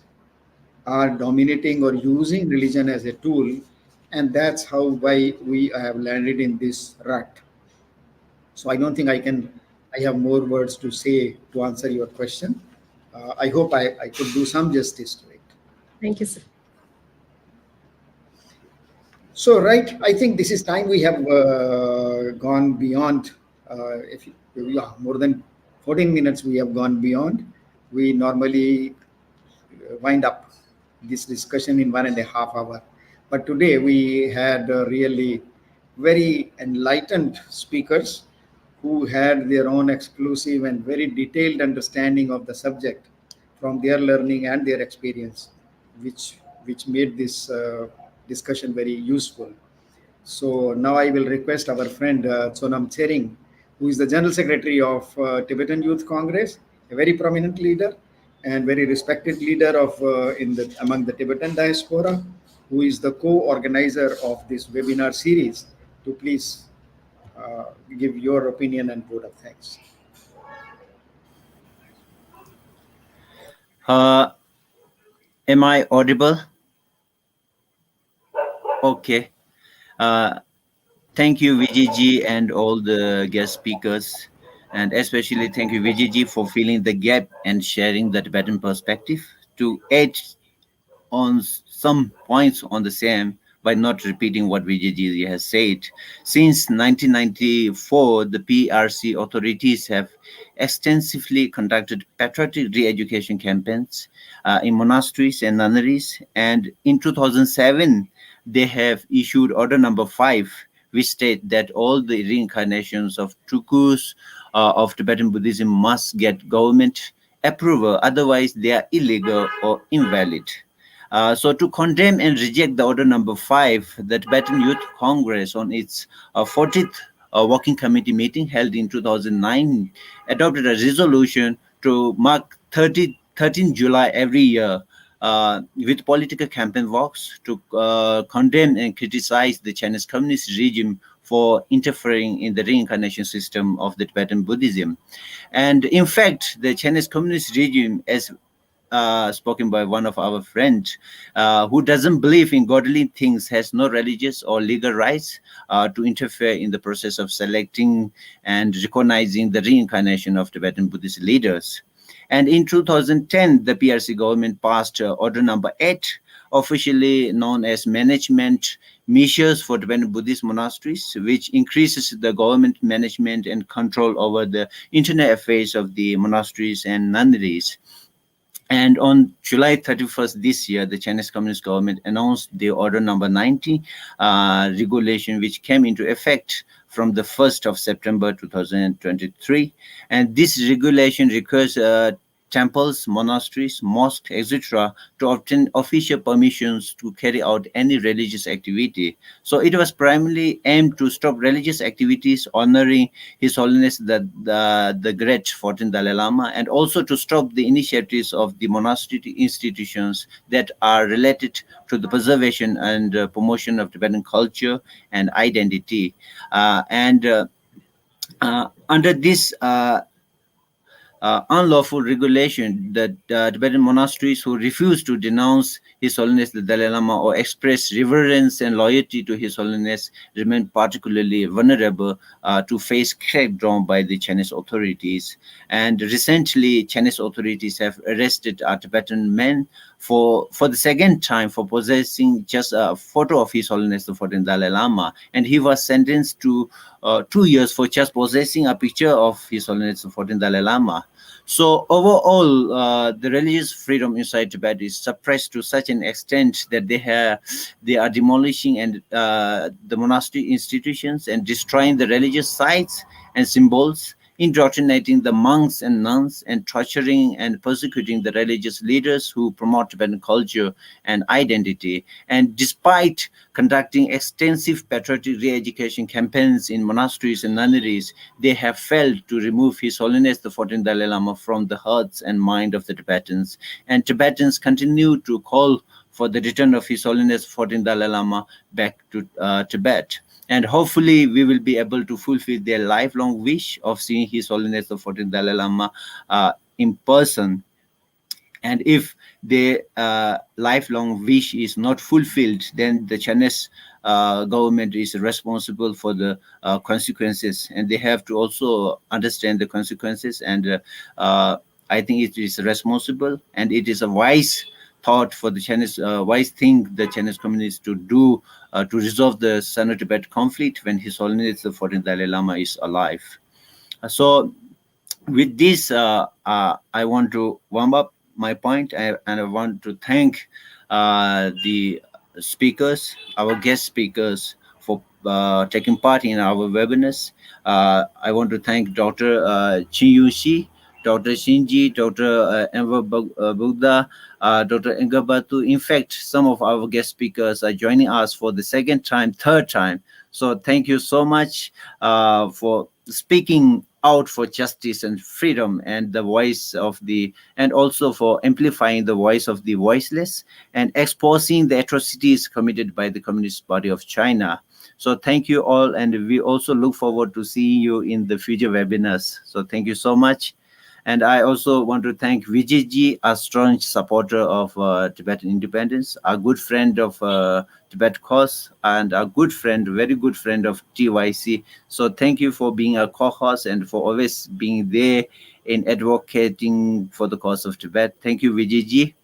are dominating or using religion as a tool, and that's how why we have landed in this rut. So I don't think I have more words to say to answer your question. I hope I could do some justice to it. Thank you, sir. So, right, I think this is time we have gone beyond. If yeah, more than 14 minutes we have gone beyond. We normally wind up this discussion in 1.5 hours. But today we had really very enlightened speakers who had their own exclusive and very detailed understanding of the subject from their learning and their experience, which made this discussion very useful. So now I will request our friend Sonam Tsering, who is the General Secretary of Tibetan Youth Congress, a very prominent leader and very respected leader of in the among the Tibetan diaspora, who is the co-organizer of this webinar series, to please give your opinion and vote of thanks. Am I audible? Okay. Thank you, Vijayji, and all the guest speakers. And especially thank you, Vijayji, for filling the gap and sharing the Tibetan perspective. To add on some points on the same by not repeating what Vijayji has said. Since 1994, the PRC authorities have extensively conducted patriotic re-education campaigns in monasteries and nunneries. And in 2007, they have issued Order Number 5, which state that all the reincarnations of Turkus of Tibetan Buddhism must get government approval, otherwise they are illegal or invalid. So to condemn and reject the Order Number 5, the Tibetan Youth Congress on its 40th Working Committee meeting held in 2009 adopted a resolution to mark 13 July every year with political campaign walks to condemn and criticize the Chinese Communist regime for interfering in the reincarnation system of the Tibetan Buddhism. And in fact, the Chinese Communist regime, as spoken by one of our friends, who doesn't believe in godly things, has no religious or legal rights to interfere in the process of selecting and recognizing the reincarnation of Tibetan Buddhist leaders. And in 2010, the PRC government passed Order Number 8, officially known as Management Measures for Tibetan Buddhist Monasteries, which increases the government management and control over the internal affairs of the monasteries and nunneries. And on July 31st this year, the Chinese Communist government announced the Order Number 90 regulation, which came into effect from the 1st of September 2023. And this regulation requires temples, monasteries, mosques, etc., to obtain official permissions to carry out any religious activity. So it was primarily aimed to stop religious activities honoring His Holiness the Great 14th Dalai Lama, and also to stop the initiatives of the monastery institutions that are related to the preservation and promotion of Tibetan culture and identity. Under this unlawful regulation, that Tibetan monasteries who refuse to denounce His Holiness the Dalai Lama or express reverence and loyalty to His Holiness remain particularly vulnerable to face crackdown by the Chinese authorities. And recently, Chinese authorities have arrested a Tibetan man for the second time for possessing just a photo of His Holiness the 14th Dalai Lama, and he was sentenced to 2 years for just possessing a picture of His Holiness the 14th Dalai Lama. So overall, the religious freedom inside Tibet is suppressed to such an extent that they are demolishing and the monastery institutions and destroying the religious sites and symbols, indoctrinating the monks and nuns, and torturing and persecuting the religious leaders who promote Tibetan culture and identity. And despite conducting extensive patriotic re-education campaigns in monasteries and nunneries, they have failed to remove His Holiness the 14th Dalai Lama from the hearts and mind of the Tibetans. And Tibetans continue to call for the return of His Holiness 14th Dalai Lama back to Tibet. And hopefully we will be able to fulfill their lifelong wish of seeing His Holiness the 14th Dalai Lama in person. And if their lifelong wish is not fulfilled, then the Chinese government is responsible for the consequences, and they have to also understand the consequences. And I think it is responsible, and it is a wise thought for the Chinese, wise thing the Chinese communists to do to resolve the Sino-Tibet conflict when His Holiness the 14th Dalai Lama is alive. So with this, I want to warm up my point, and I want to thank the speakers, our guest speakers, for taking part in our webinars. I want to thank Dr. Chin Yushi, Dr. Shinji, Dr. Enver Buddha, Dr. Ngabatu. In fact, some of our guest speakers are joining us for the second time, third time. So thank you so much for speaking out for justice and freedom and the voice of the, and also for amplifying the voice of the voiceless and exposing the atrocities committed by the Communist Party of China. So thank you all, and we also look forward to seeing you in the future webinars. So thank you so much. And I also want to thank Vijayji, a strong supporter of Tibetan independence, a good friend of Tibet cause, and a good friend, very good friend of TYC. So thank you for being a co-host and for always being there in advocating for the cause of Tibet. Thank you, Vijayji.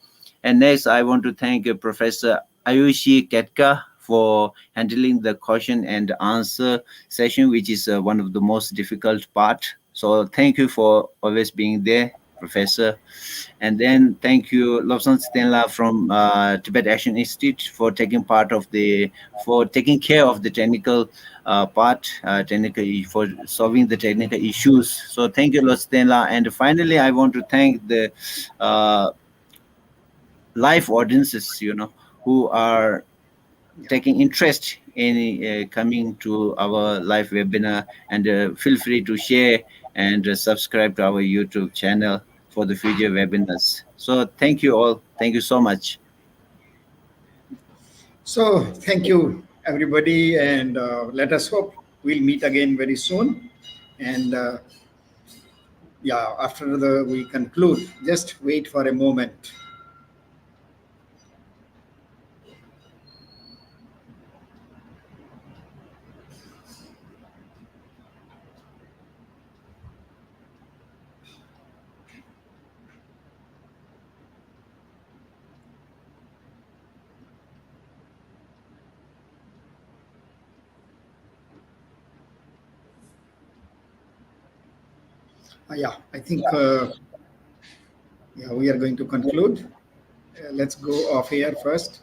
And next, I want to thank Professor Ayushi Ketka for handling the question and answer session, which is one of the most difficult part. So thank you for always being there, Professor. And then thank you, Lobsang Stenla from Tibet Action Institute for taking part of the, for taking care of the technical part, for solving the technical issues. So thank you, Lobsang Stenla. And finally, I want to thank the live audiences, who are taking interest in coming to our live webinar, and feel free to share and subscribe to our YouTube channel for the future webinars. So thank you all. Thank you so much. So thank you, everybody, and let us hope we'll meet again very soon. And yeah, after we conclude, just wait for a moment. Yeah, I think yeah, we are going to conclude. Let's go off here first.